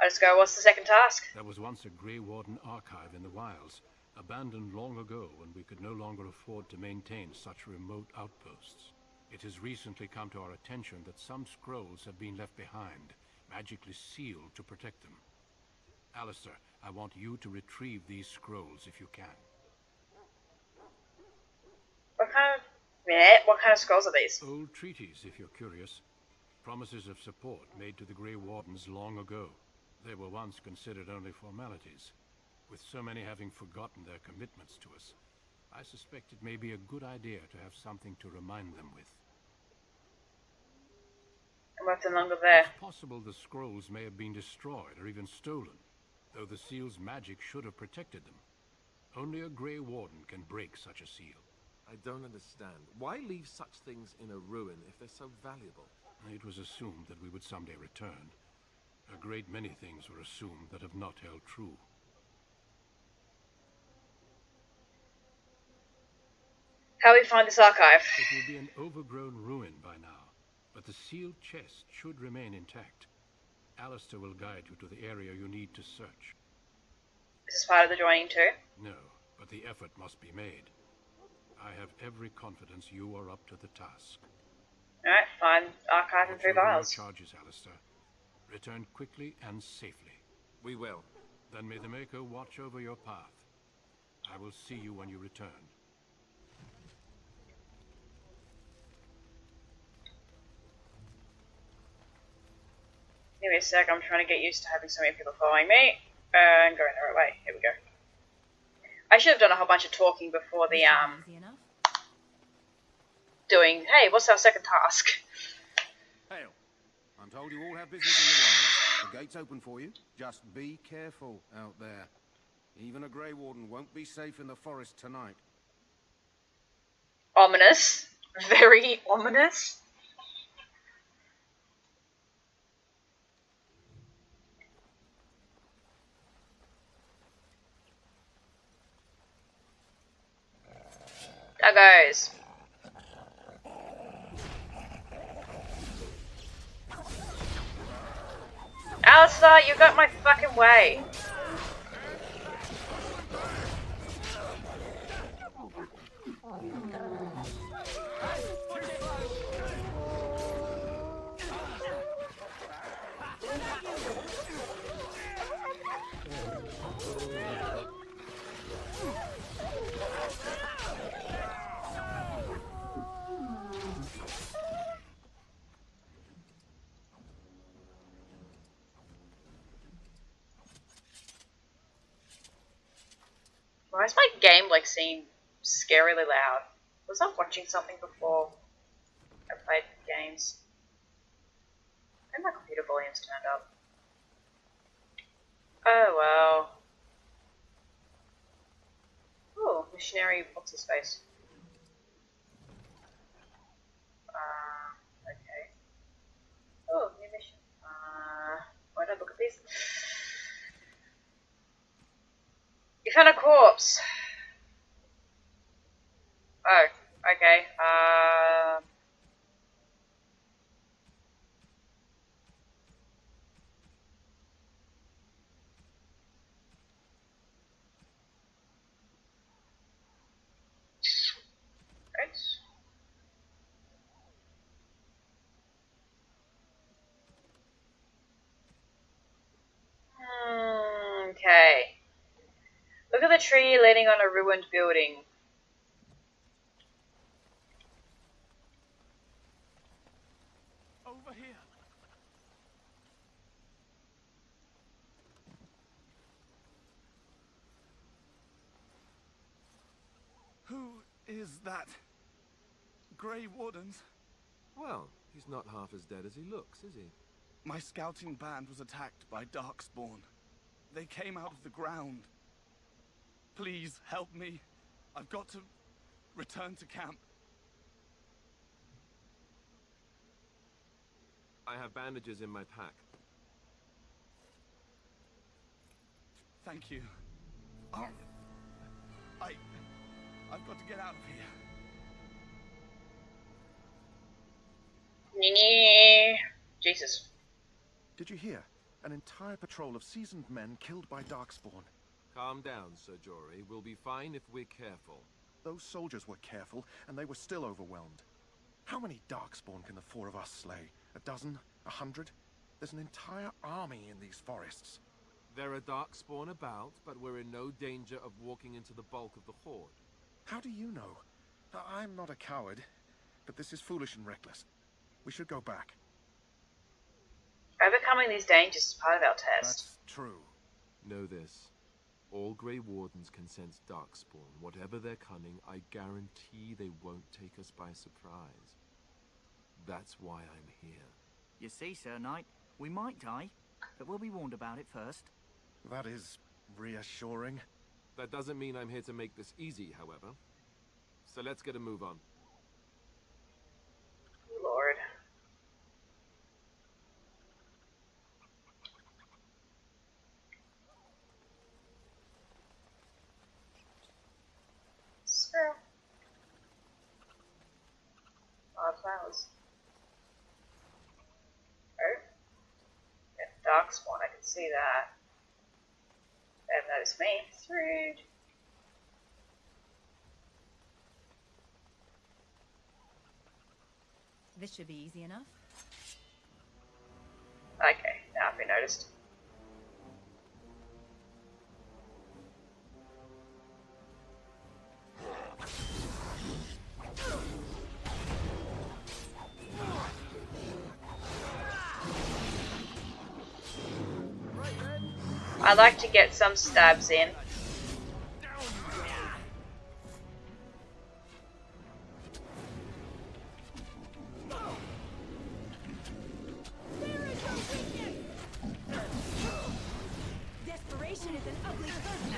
Let's go. What's the second task? There was once a Grey Warden archive in the wilds, abandoned long ago when we could no longer afford to maintain such remote outposts. It has recently come to our attention that some scrolls have been left behind, magically sealed to protect them. Alistair, I want you to retrieve these scrolls if you can. What kind of scrolls are these? Old treaties, if you're curious. Promises of support made to the Grey Wardens long ago. They were once considered only formalities. With so many having forgotten their commitments to us, I suspect it may be a good idea to have something to remind them with. I left them longer there. It's possible the scrolls may have been destroyed or even stolen, though the seal's magic should have protected them. Only a Grey Warden can break such a seal. I don't understand. Why leave such things in a ruin if they're so valuable? It was assumed that we would someday return. A great many things were assumed that have not held true. How do we find this archive? It will be an overgrown ruin by now, but the sealed chest should remain intact. Alistair will guide you to the area you need to search. Is this part of the joining too? No, but the effort must be made. I have every confidence you are up to the task. Alright, find archive and 3 vials. Charges, Alistair. Return quickly and safely. We will. Then may the Maker watch over your path. I will see you when you return. Give me a sec, I'm trying to get used to having so many people following me. And going the right way. Here we go. I should have done a whole bunch of talking before the, doing, hey, what's our second task? Hail. I'm told you all have business in the wilds. The gate's open for you. Just be careful out there. Even a Grey Warden won't be safe in the forest tonight. Ominous. Very ominous. Doggos. Alistair, you got my fucking way. Why is my game like seem scarily loud? Was I watching something before I played games? And my computer volume's turned up. Oh well. Oh, missionary, what's his face? Okay. Oh, new mission. Why don't I look at this? You found a corpse. Oh, okay. Right. Okay. Look at the tree leaning on a ruined building. Over here. Who is that? Grey Wardens? Well, he's not half as dead as he looks, is he? My scouting band was attacked by Darkspawn. They came out of the ground. Please help me. I've got to return to camp. I have bandages in my pack. Thank you. I've got to get out of here. Jesus. Did you hear? An entire patrol of seasoned men killed by Darkspawn. Calm down, Sir Jory. We'll be fine if we're careful. Those soldiers were careful, and they were still overwhelmed. How many Darkspawn can the four of us slay? A dozen? 100? There's an entire army in these forests. There are Darkspawn about, but we're in no danger of walking into the bulk of the horde. How do you know? I'm not a coward, but this is foolish and reckless. We should go back. Overcoming these dangers is part of our test. That's true. Know this. All Grey Wardens can sense Darkspawn. Whatever their cunning, I guarantee they won't take us by surprise. That's why I'm here. You see, Sir Knight, we might die, but we'll be warned about it first. That is reassuring. That doesn't mean I'm here to make this easy, however. So let's get a move on. Lord. Squirrel. Flowers. Oh. Yeah, Darkspawn, I can see that. They haven't noticed me. It's rude. This should be easy enough. Okay, now I've been noticed. I like to get some stabs in. Desperation is an ugly curse.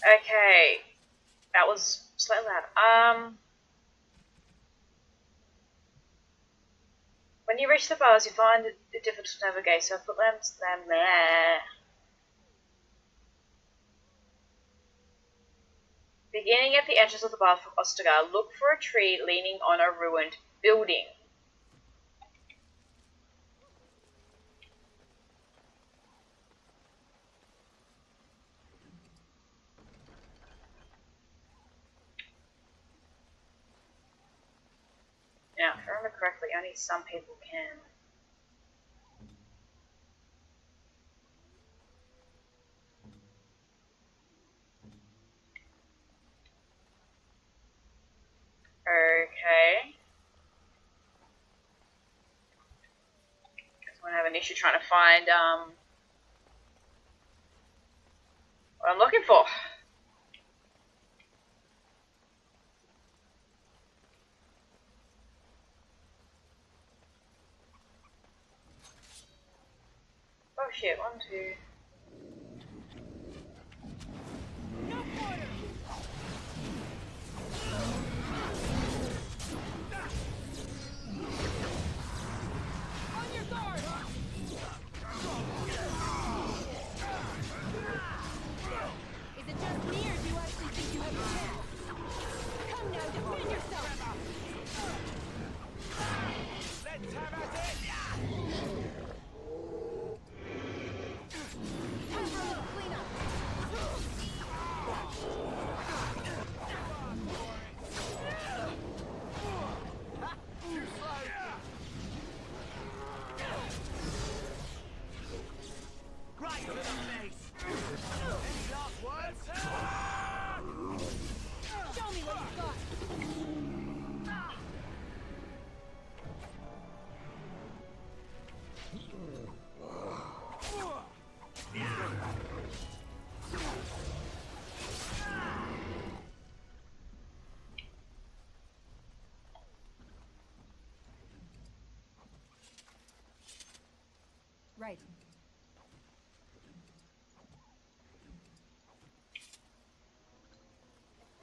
Okay, that was slightly loud. When you reach the bars, you find it difficult to navigate, so put them there. Beginning at the entrance of the bar for Ostagar, look for a tree leaning on a ruined building. Now, if I remember correctly, only some people can. an issue trying to find what I'm looking for. Oh shit, 1, 2. Is it just me, or do you actually think you have a chance? Come now, defend yourself! Let's have at it! Time for a little cleanup! Too slow! Right to the face! Any last words? Show me what you've got! Right.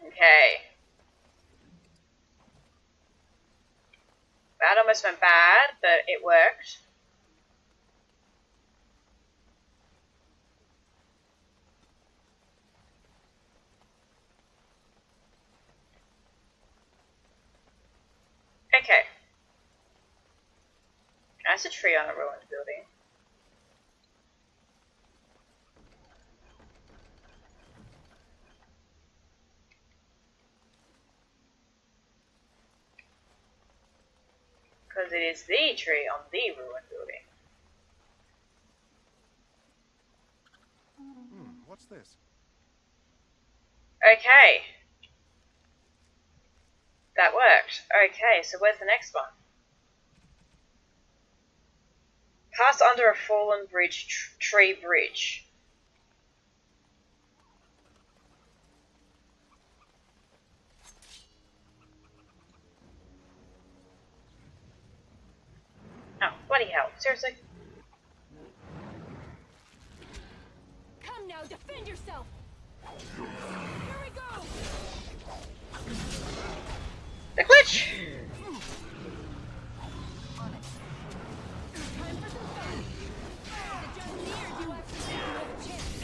Okay. That almost went bad, but it worked. Okay. That's a tree on a ruined building. Because it is the tree on the ruined building. What's this? Okay. That worked. Okay, so where's the next one? Pass under a fallen bridge, tree bridge. Oh, bloody hell. Seriously? Come now, defend yourself! Here we go! The glitch! On it. Time for some fun. Is it just me, or do you actually think you have a chance?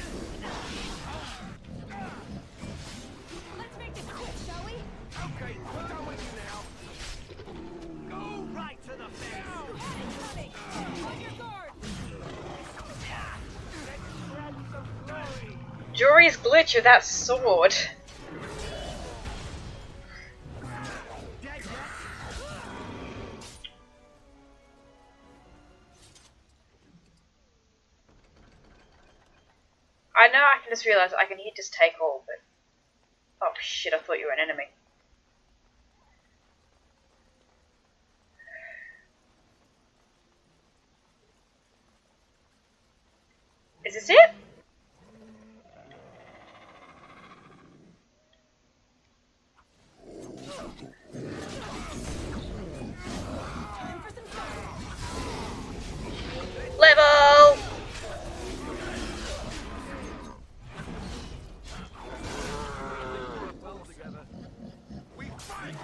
Let's make this quick, shall we? Okay, we're done with you now. Go right to the face! You had it coming! On your guard! Let's grab some glory! Jory's glitch with that sword. Dead yet? I know I can just realize I can hit just take all, but... Oh shit, I thought you were an enemy. Is this it? Level! Well together. We fight!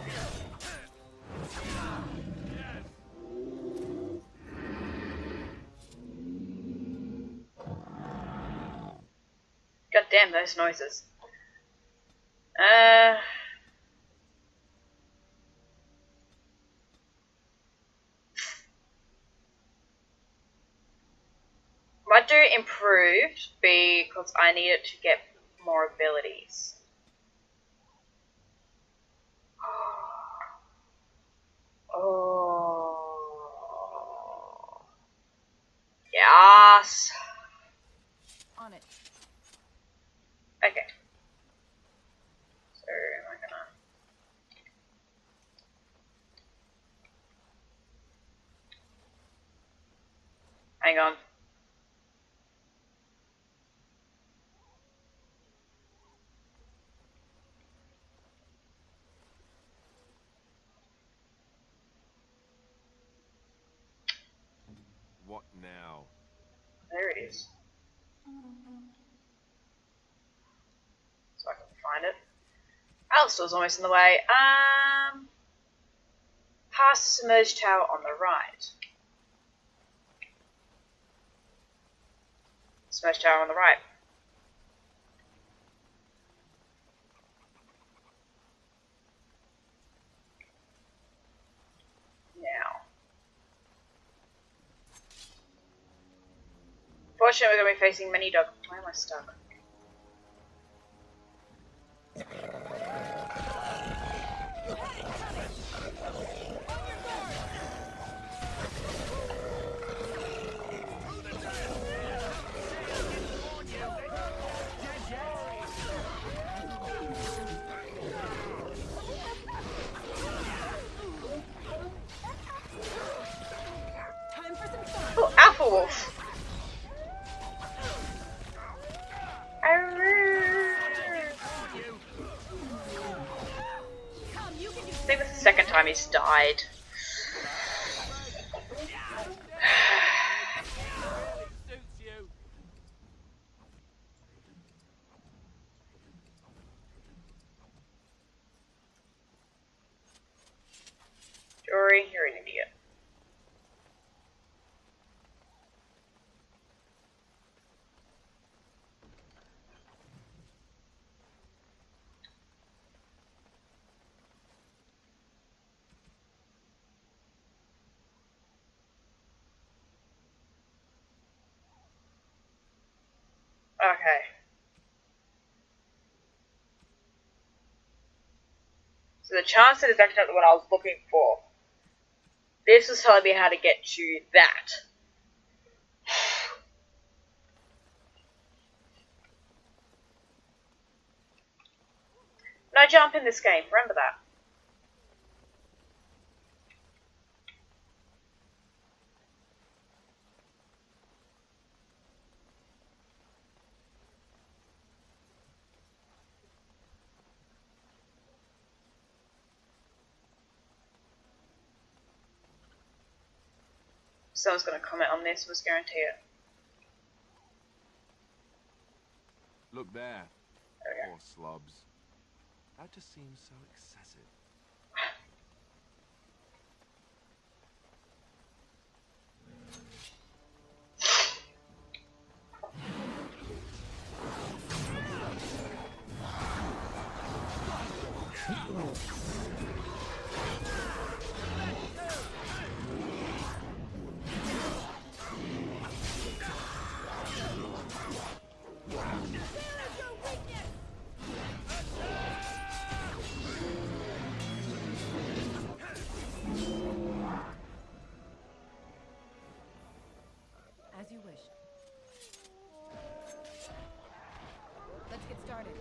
God damn those noises. Might do improved because I need it to get more abilities. Oh. Yes. On it. Okay. So am I gonna... I Hang on. What now? There it is. So I can find it. Alistair's almost in the way. Past the submerged tower on the right. Submerged tower on the right. Now. Fortunately, we're going to be facing many dog. Why am I stuck? Oh, Alpha Wolf! I think this is the second time he's died. Jory, you're an idiot. Okay. So the chance is definitely what I was looking for. This is telling me how to get to that. No jump in this game, remember that. Someone's going to comment on this, was guarantee it. Look there. Okay. Poor slobs. That just seems so excessive. As you wish. Let's get started.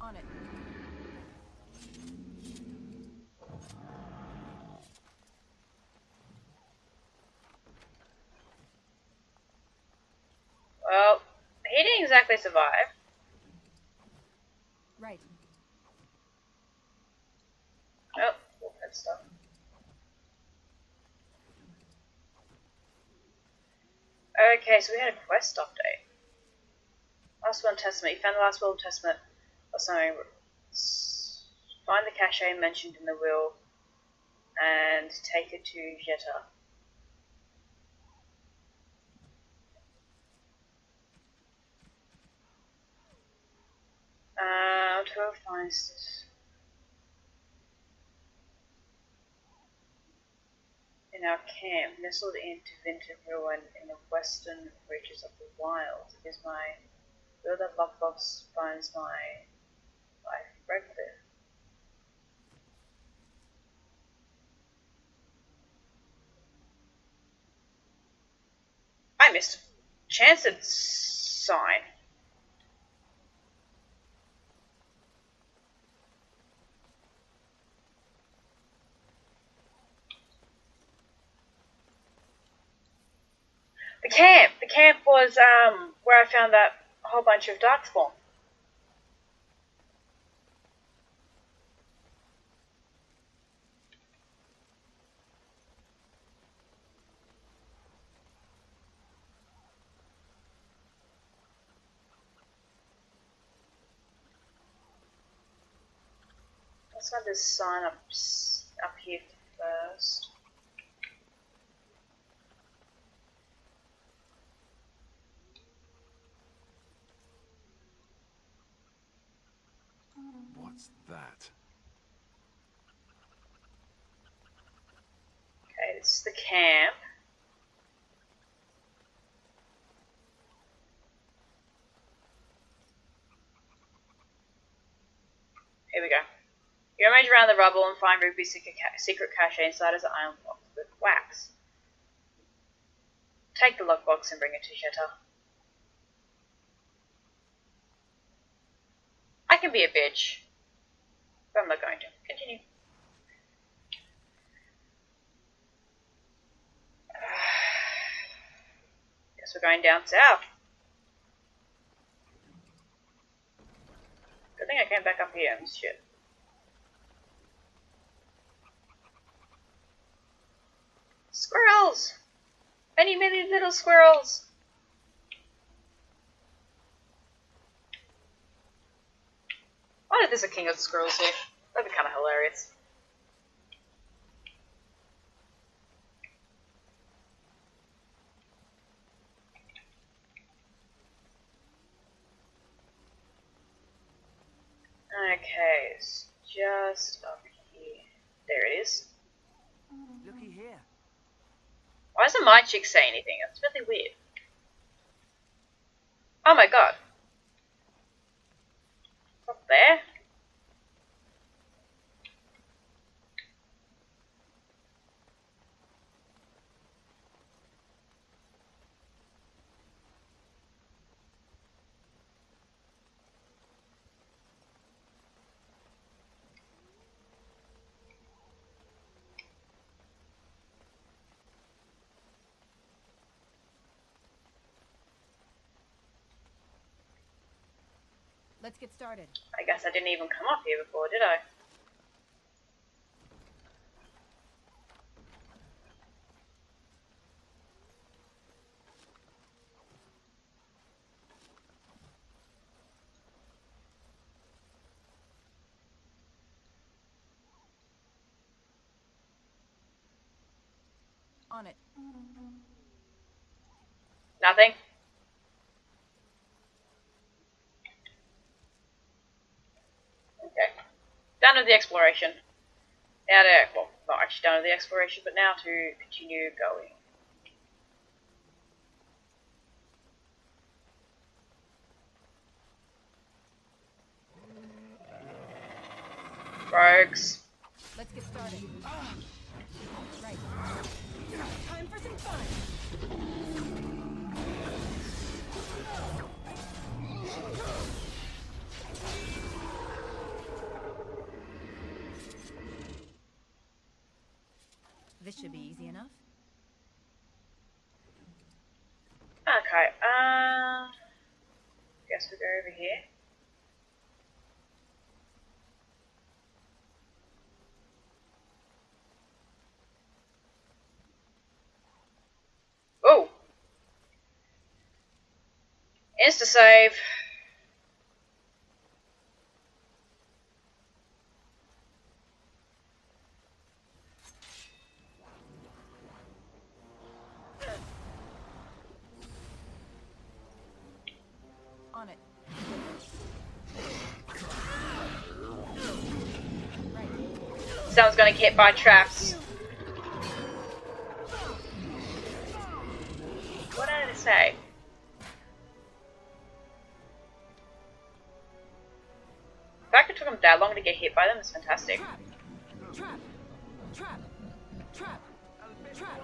On it. Well, he didn't exactly survive. Right. Oh, that stuff. Okay, so we had a quest update. Last Will and Testament. You found the last Will and Testament or something. Find the cachet mentioned in the will and take it to Jetta. 12 finds in our camp, nestled into Vinton Ruin in the western reaches of the wilds. It is my will that Lockbox finds my life Redcliffe. I missed a Chancellor's sign. The camp! The camp was where I found that whole bunch of darkspawn. Let's find this sign up here first. What's that? Okay, this is the camp. Here we go. You rummage around the rubble and find Ruby's secret cache inside his iron box with wax. Take the lockbox and bring it to Shatter. I can be a bitch, but I'm not going to. Continue. Guess we're going down south. Good thing I came back up here. I missed shit. Squirrels! Many, many little squirrels! Why if there's a king of squirrels here? That'd be kind of hilarious. Okay, it's just up here. There it is. Looky here. Why doesn't my chick say anything? That's really weird. Oh my god. It's up there. Let's get started. I guess I didn't even come up here before, did I? On it. Nothing? Okay. Done with the exploration. Now to, well, not actually done with the exploration, but now to continue going. Rogues. Let's get started. Right. Time for some fun. This should be easy enough. Okay, guess we go over here. Oh! Insta-save. On it. Someone's gonna get hit by traps. What did it say? The fact it took them that long to get hit by them is fantastic. Trap! Trap! Trap! Trap!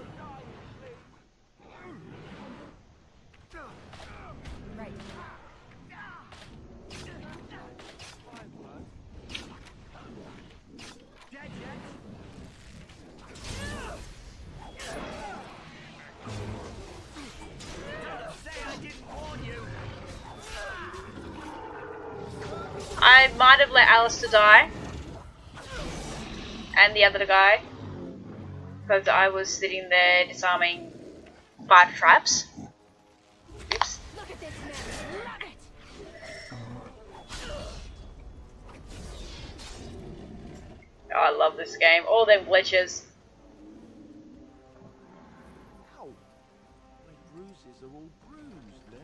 I might have let Alistair die. And the other guy. Because I was sitting there disarming 5 traps. Oops. Look at this man. Love it. Oh, I love this game. All them glitches. Ow! My bruises are all bruised now.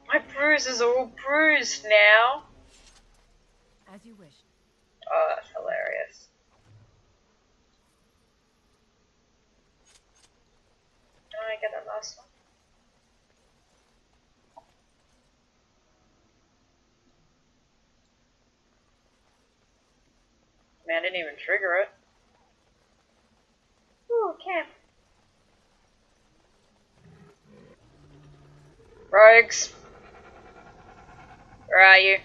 My bruises are all bruised now. As you wish. Oh, that's hilarious. Did I get that last one? Man, I didn't even trigger it. Ooh, camp. Rogues. Where are you?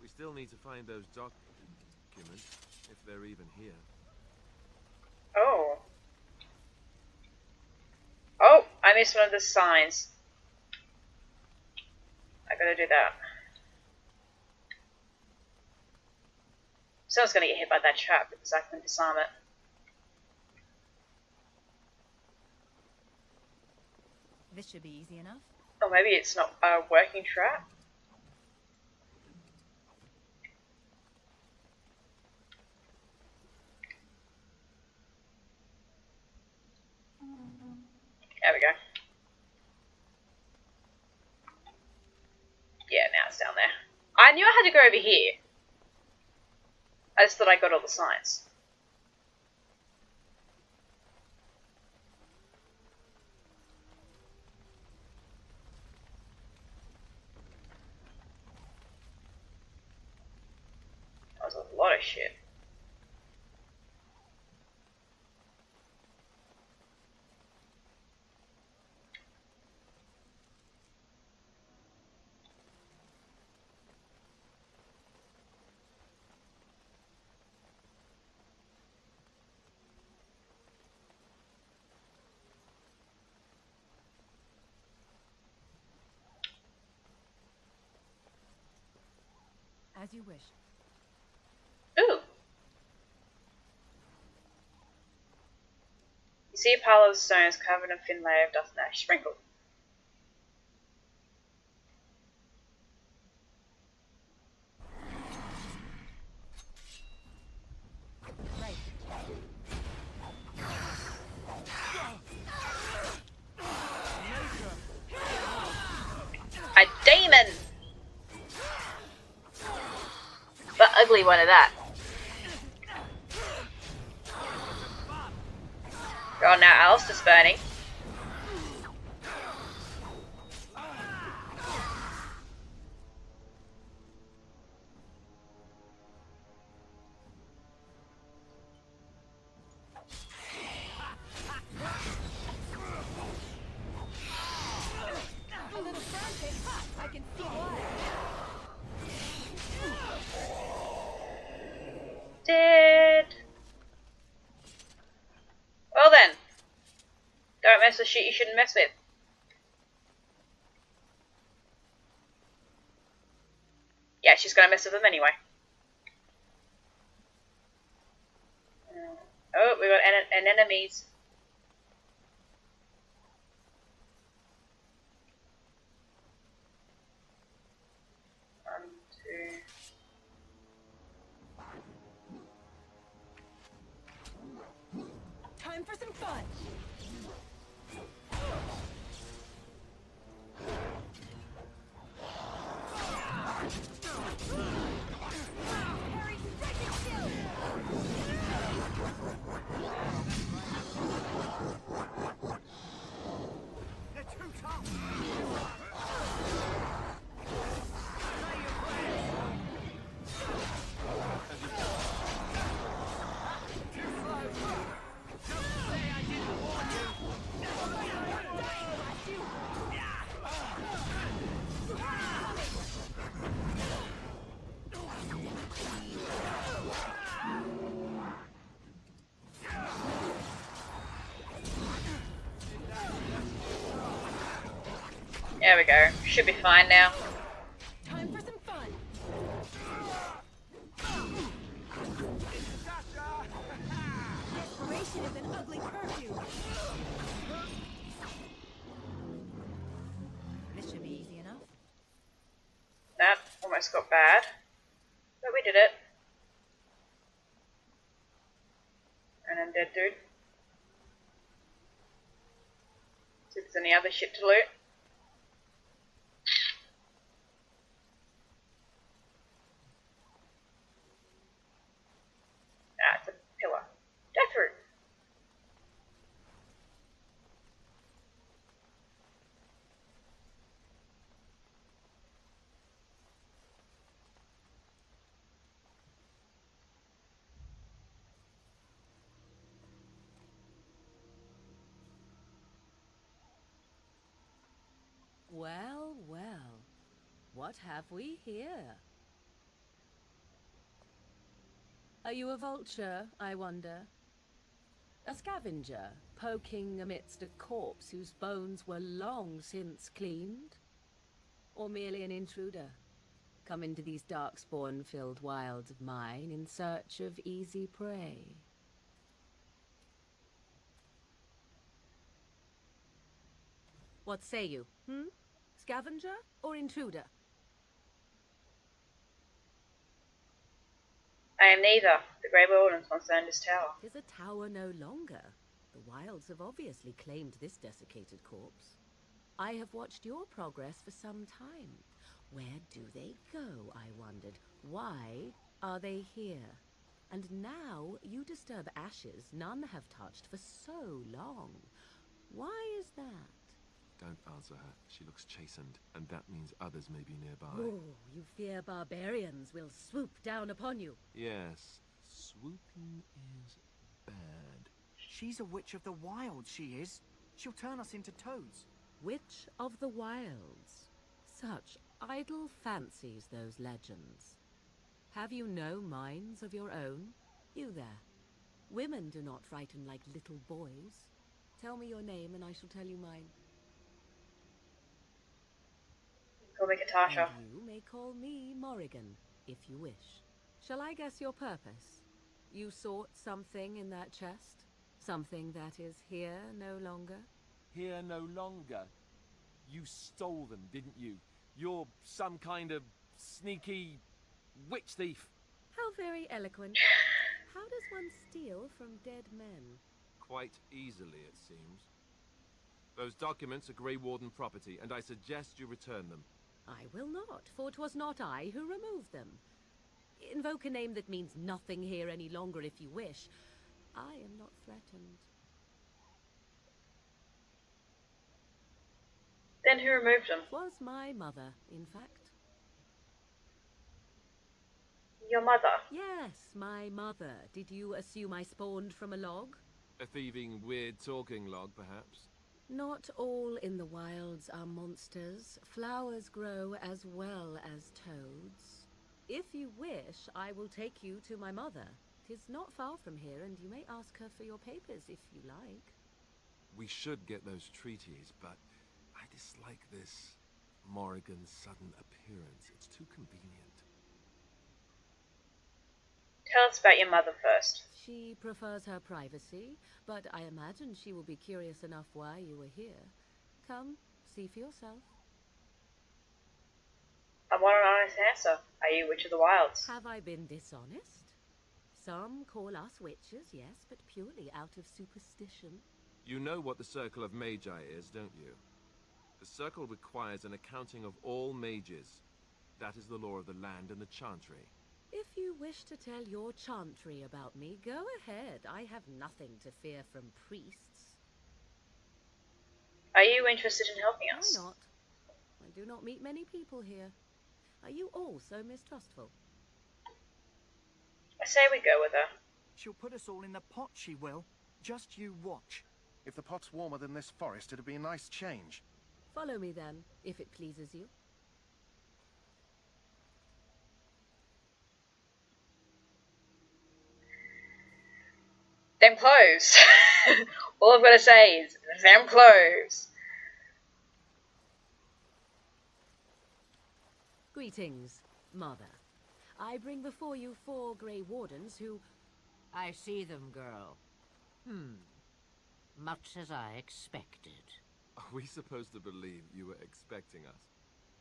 We still need to find those documents, if they're even here. Oh. Oh, I missed one of the signs. I gotta do that. Someone's gonna get hit by that trap because I couldn't disarm it. This should be easy enough. Or maybe it's not a working trap. There we go. Yeah, now it's down there. I knew I had to go over here. I just thought I got all the signs. That was a lot of shit. As you wish. Ooh. You see a pile of stones covered in a thin layer of dust and ash sprinkled. Right. A demon! The ugly one of that. Oh, now Alistair's burning. A little burn pit. I can see why. Dead. Well then. Don't mess with shit you shouldn't mess with. Yeah, she's gonna mess with them anyway. Oh, we got an enemies. One, two. Time for some fun. Harry, strike it still. There we go. Should be fine now. Time for some fun. Desperation is an ugly curfew. This should be easy enough. That almost got bad. But we did it. And I'm dead, dude. See if there's any other shit to loot. Ah, it's a pillar. Death root. Well, well. What have we here? Are you a vulture, I wonder? A scavenger, poking amidst a corpse whose bones were long since cleaned? Or merely an intruder, come into these darkspawn-filled wilds of mine in search of easy prey? What say you, Scavenger or intruder? I am neither. The Grey Warden concerned this tower. It is a tower no longer. The wilds have obviously claimed this desiccated corpse. I have watched your progress for some time. Where do they go, I wondered? Why are they here? And now you disturb ashes none have touched for so long. Why is that? Don't answer her. She looks chastened, and that means others may be nearby. Oh, you fear barbarians will swoop down upon you. Yes, swooping is bad. She's a witch of the wilds, she is. She'll turn us into toads. Witch of the wilds. Such idle fancies, those legends. Have you no minds of your own? You there. Women do not frighten like little boys. Tell me your name and I shall tell you mine. Call me Katasha. And you may call me Morrigan, if you wish. Shall I guess your purpose? You sought something in that chest? Something that is here no longer? Here no longer? You stole them, didn't you? You're some kind of sneaky witch thief. How very eloquent. How does one steal from dead men? Quite easily, it seems. Those documents are Grey Warden property, and I suggest you return them. I will not, for 'twas not I who removed them. Invoke a name that means nothing here any longer if you wish. I am not threatened. Then who removed them? 'Twas my mother, in fact. Your mother? Yes, my mother. Did you assume I spawned from a log? A thieving, weird talking log, perhaps? Not all in the wilds are monsters. Flowers grow as well as toads. If you wish, I will take you to my mother. 'Tis not far from here, and you may ask her for your papers if you like. We should get those treaties, but I dislike this Morrigan's sudden appearance. It's too convenient. Tell us about your mother first. She prefers her privacy, but I imagine she will be curious enough why you were here. Come, see for yourself. I want an honest answer. Are you Witch of the Wilds? Have I been dishonest? Some call us witches, yes, but purely out of superstition. You know what the Circle of Magi is, don't you? The Circle requires an accounting of all mages. That is the law of the land and the Chantry. If you wish to tell your chantry about me, go ahead. I have nothing to fear from priests. Are you interested in helping us? Why not? I do not meet many people here. Are you all so mistrustful? I say we go with her. She'll put us all in the pot, she will. Just you watch. If the pot's warmer than this forest, it'd be a nice change. Follow me then, if it pleases you. Them clothes. All I've got to say is, them clothes. Greetings, Mother. I bring before you 4 Grey Wardens who... I see them, girl. Much as I expected. Are we supposed to believe you were expecting us?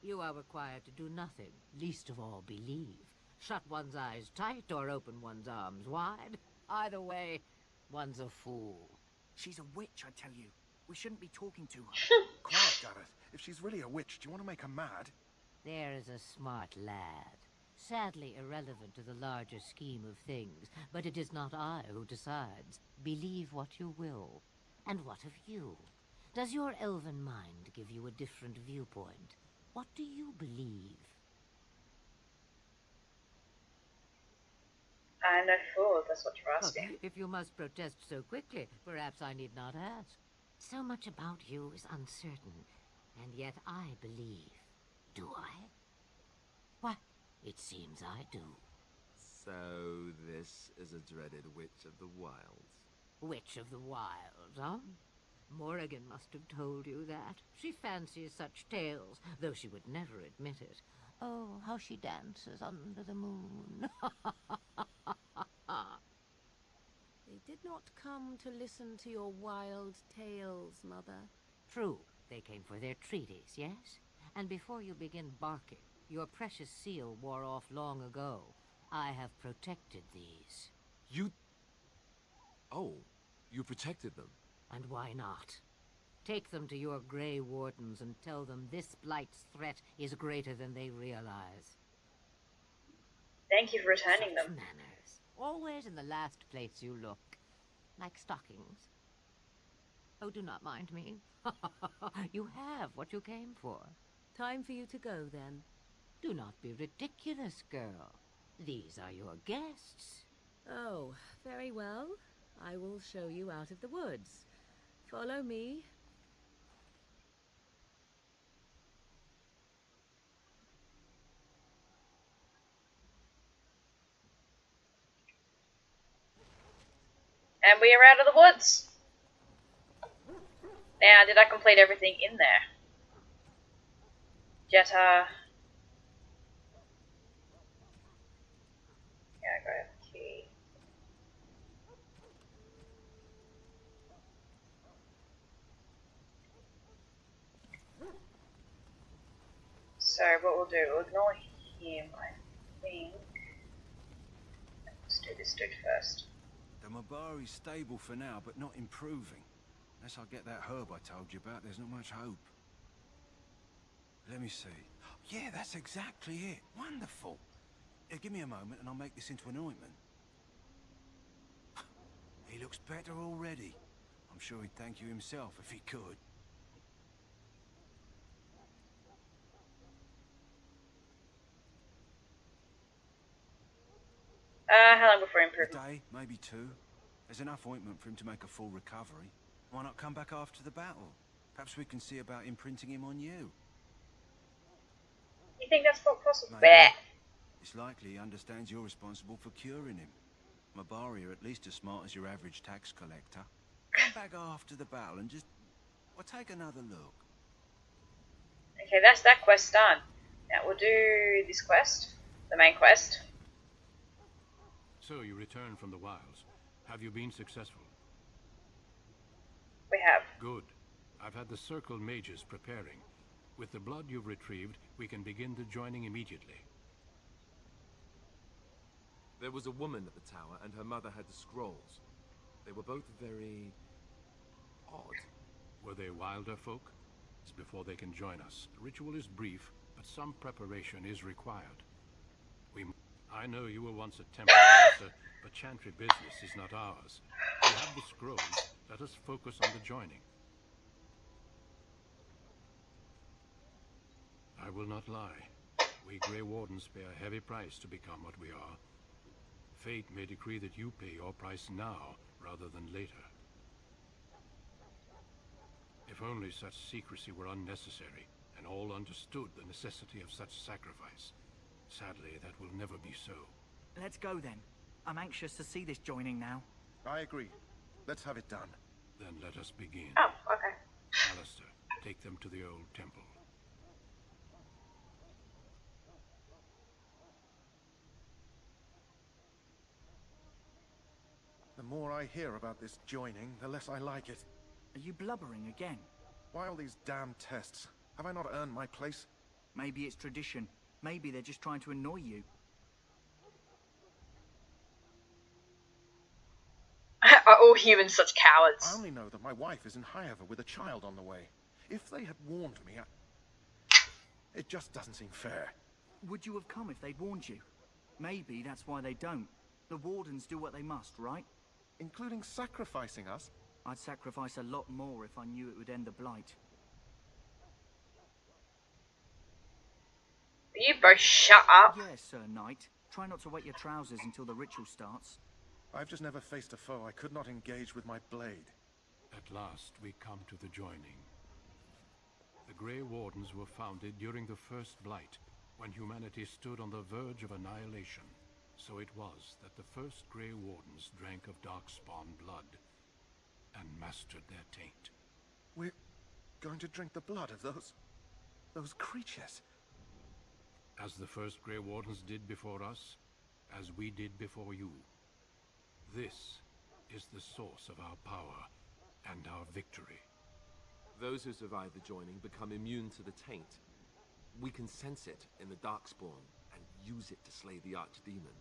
You are required to do nothing, least of all believe. Shut one's eyes tight or open one's arms wide. Either way, one's a fool. She's a witch, I tell you. We shouldn't be talking to her. Quiet, Gareth. If she's really a witch, do you want to make her mad? There is a smart lad. Sadly irrelevant to the larger scheme of things, but it is not I who decides. Believe what you will. And what of you? Does your elven mind give you a different viewpoint? What do you believe? I'm no fool, that's what you're asking. Well, if you must protest so quickly, perhaps I need not ask. So much about you is uncertain, and yet I believe. Do I? Why, it seems I do. So this is a dreaded Witch of the Wilds. Witch of the Wilds, huh? Morrigan must have told you that. She fancies such tales, though she would never admit it. Oh, how she dances under the moon. They did not come to listen to your wild tales, Mother. True, they came for their treaties, yes? And before you begin barking, your precious seal wore off long ago. I have protected these. You... Oh, you protected them? And why not? Take them to your Grey Wardens and tell them this blight's threat is greater than they realize. Thank you for returning them. Manners. Always in the last place you look. Like stockings. Oh, do not mind me. You have what you came for. Time for you to go, then. Do not be ridiculous, girl. These are your guests. Oh, very well. I will show you out of the woods. Follow me. And we are out of the woods. Now, did I complete everything in there? Jetta. Yeah, I got the key. So what we'll do, we'll ignore him, I think. Let's do this dude first. The Mabari's stable for now, but not improving. Unless I get that herb I told you about, there's not much hope. Let me see. Yeah, that's exactly it. Wonderful. Give me a moment and I'll make this into an ointment. He looks better already. I'm sure he'd thank you himself if he could. How long before improvement? A day, maybe 2. There's enough ointment for him to make a full recovery. Why not come back after the battle? Perhaps we can see about imprinting him on you. You think that's possible? Maybe. It's likely he understands you're responsible for curing him. Mabari are at least as smart as your average tax collector. Come back after the battle and just... well, take another look. Okay, that's that quest done. Now we'll do this quest, the main quest. So you return from the wilds. Have you been successful? We have. Good. I've had the Circle mages preparing. With the blood you've retrieved, we can begin the joining immediately. There was a woman at the tower, and her mother had the scrolls. They were both very... odd. Were they wilder folk? It's before they can join us. The ritual is brief, but some preparation is required. I know you were once a temple master, but chantry business is not ours. We have the scrolls. Let us focus on the joining. I will not lie. We Grey Wardens pay a heavy price to become what we are. Fate may decree that you pay your price now, rather than later. If only such secrecy were unnecessary, and all understood the necessity of such sacrifice. Sadly, that will never be so. Let's go then. I'm anxious to see this joining now. I agree. Let's have it done. Then let us begin. Oh, okay. Alistair, take them to the old temple. more I hear about this joining, the less I like it. Are you blubbering again? Why all these damn tests? Have I not earned my place? Maybe it's tradition. Maybe they're just trying to annoy you. Are all humans such cowards? I only know that my wife is in Highover with a child on the way. If they had warned me, it just doesn't seem fair. Would you have come if they'd warned you? Maybe that's why they don't. The Wardens do what they must, right? Including sacrificing us? I'd sacrifice a lot more if I knew it would end the Blight. You both shut up. Yes, Sir Knight. Try not to wet your trousers until the ritual starts. I've just never faced a foe I could not engage with my blade. At last, we come to the joining. The Grey Wardens were founded during the First Blight, when humanity stood on the verge of annihilation. So it was that the first Grey Wardens drank of Darkspawn blood and mastered their taint. We're going to drink the blood of those creatures. As the first Grey Wardens did before us, as we did before you. This is the source of our power and our victory. Those who survive the joining become immune to the taint. We can sense it in the Darkspawn and use it to slay the Archdemon.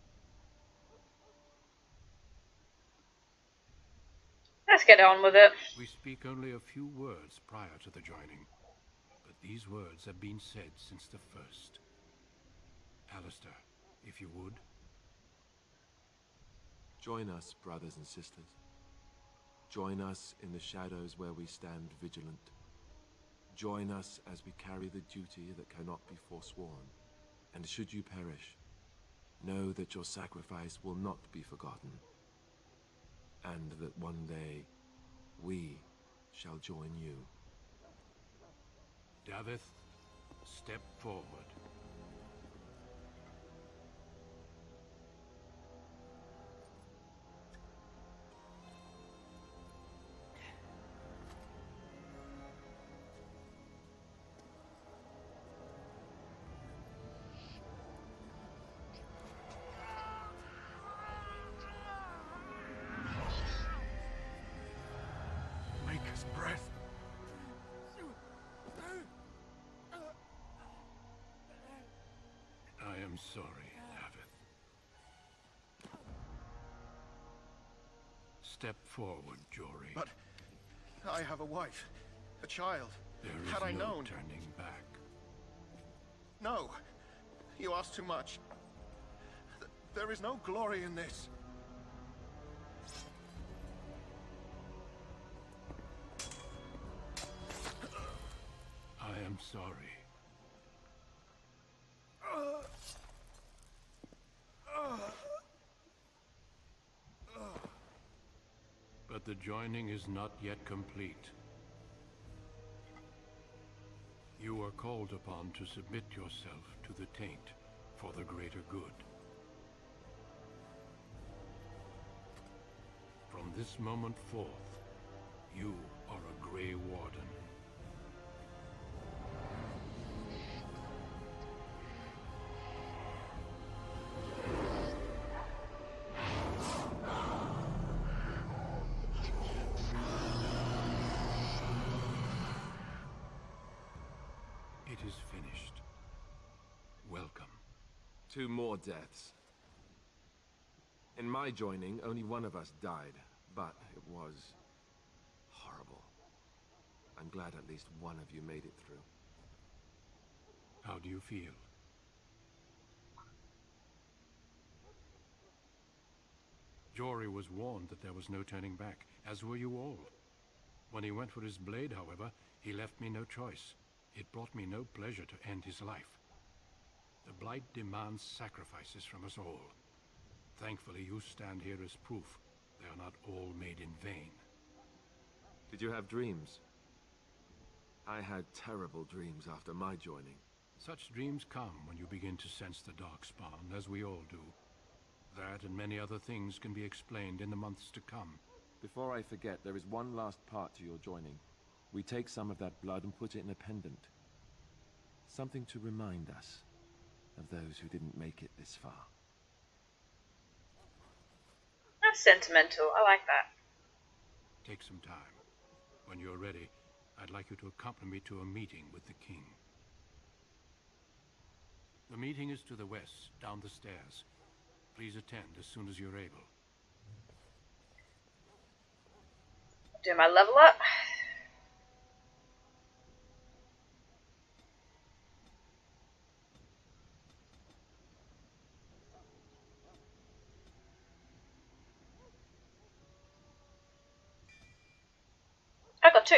Let's get on with it. We speak only a few words prior to the joining, but these words have been said since the first. Alistair, if you would. Join us, brothers and sisters. Join us in the shadows where we stand vigilant. Join us as we carry the duty that cannot be forsworn. And should you perish, know that your sacrifice will not be forgotten. And that one day, we shall join you. Davith, step forward. Maker's breath. I am sorry, Davith. Step forward, Jory. But I have a wife, a child. There is Had I no known... turning back. No, you ask too much. There is no glory in this. I am sorry. But the joining is not yet complete. You are called upon to submit yourself to the taint for the greater good. From this moment forth, you are a Grey Warden. It is finished. Welcome. 2 more deaths. In my joining, only one of us died, but it was horrible. I'm glad at least one of you made it through. How do you feel? Jory was warned that there was no turning back, as were you all. When he went for his blade, however, he left me no choice. It brought me no pleasure to end his life. The Blight demands sacrifices from us all. Thankfully, you stand here as proof they are not all made in vain. Did you have dreams? I had terrible dreams after my joining. Such dreams come when you begin to sense the Darkspawn, as we all do. That and many other things can be explained in the months to come. Before I forget, there is one last part to your joining. We take some of that blood and put it in a pendant. Something to remind us of those who didn't make it this far. That's sentimental. I like that. Take some time. When you're ready, I'd like you to accompany me to a meeting with the king. The meeting is to the west, down the stairs. Please attend as soon as you're able. Do my level up. I got 2.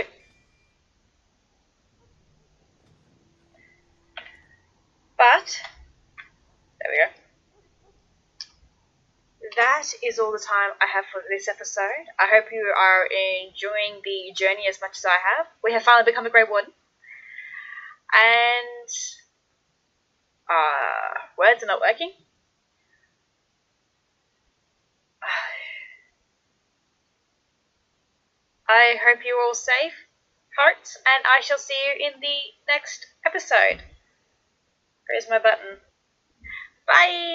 But, there we go. That is all the time I have for this episode. I hope you are enjoying the journey as much as I have. We have finally become a Grey Warden. And, words are not working. I hope you're all safe, hearts, and I shall see you in the next episode. Where's my button? Bye!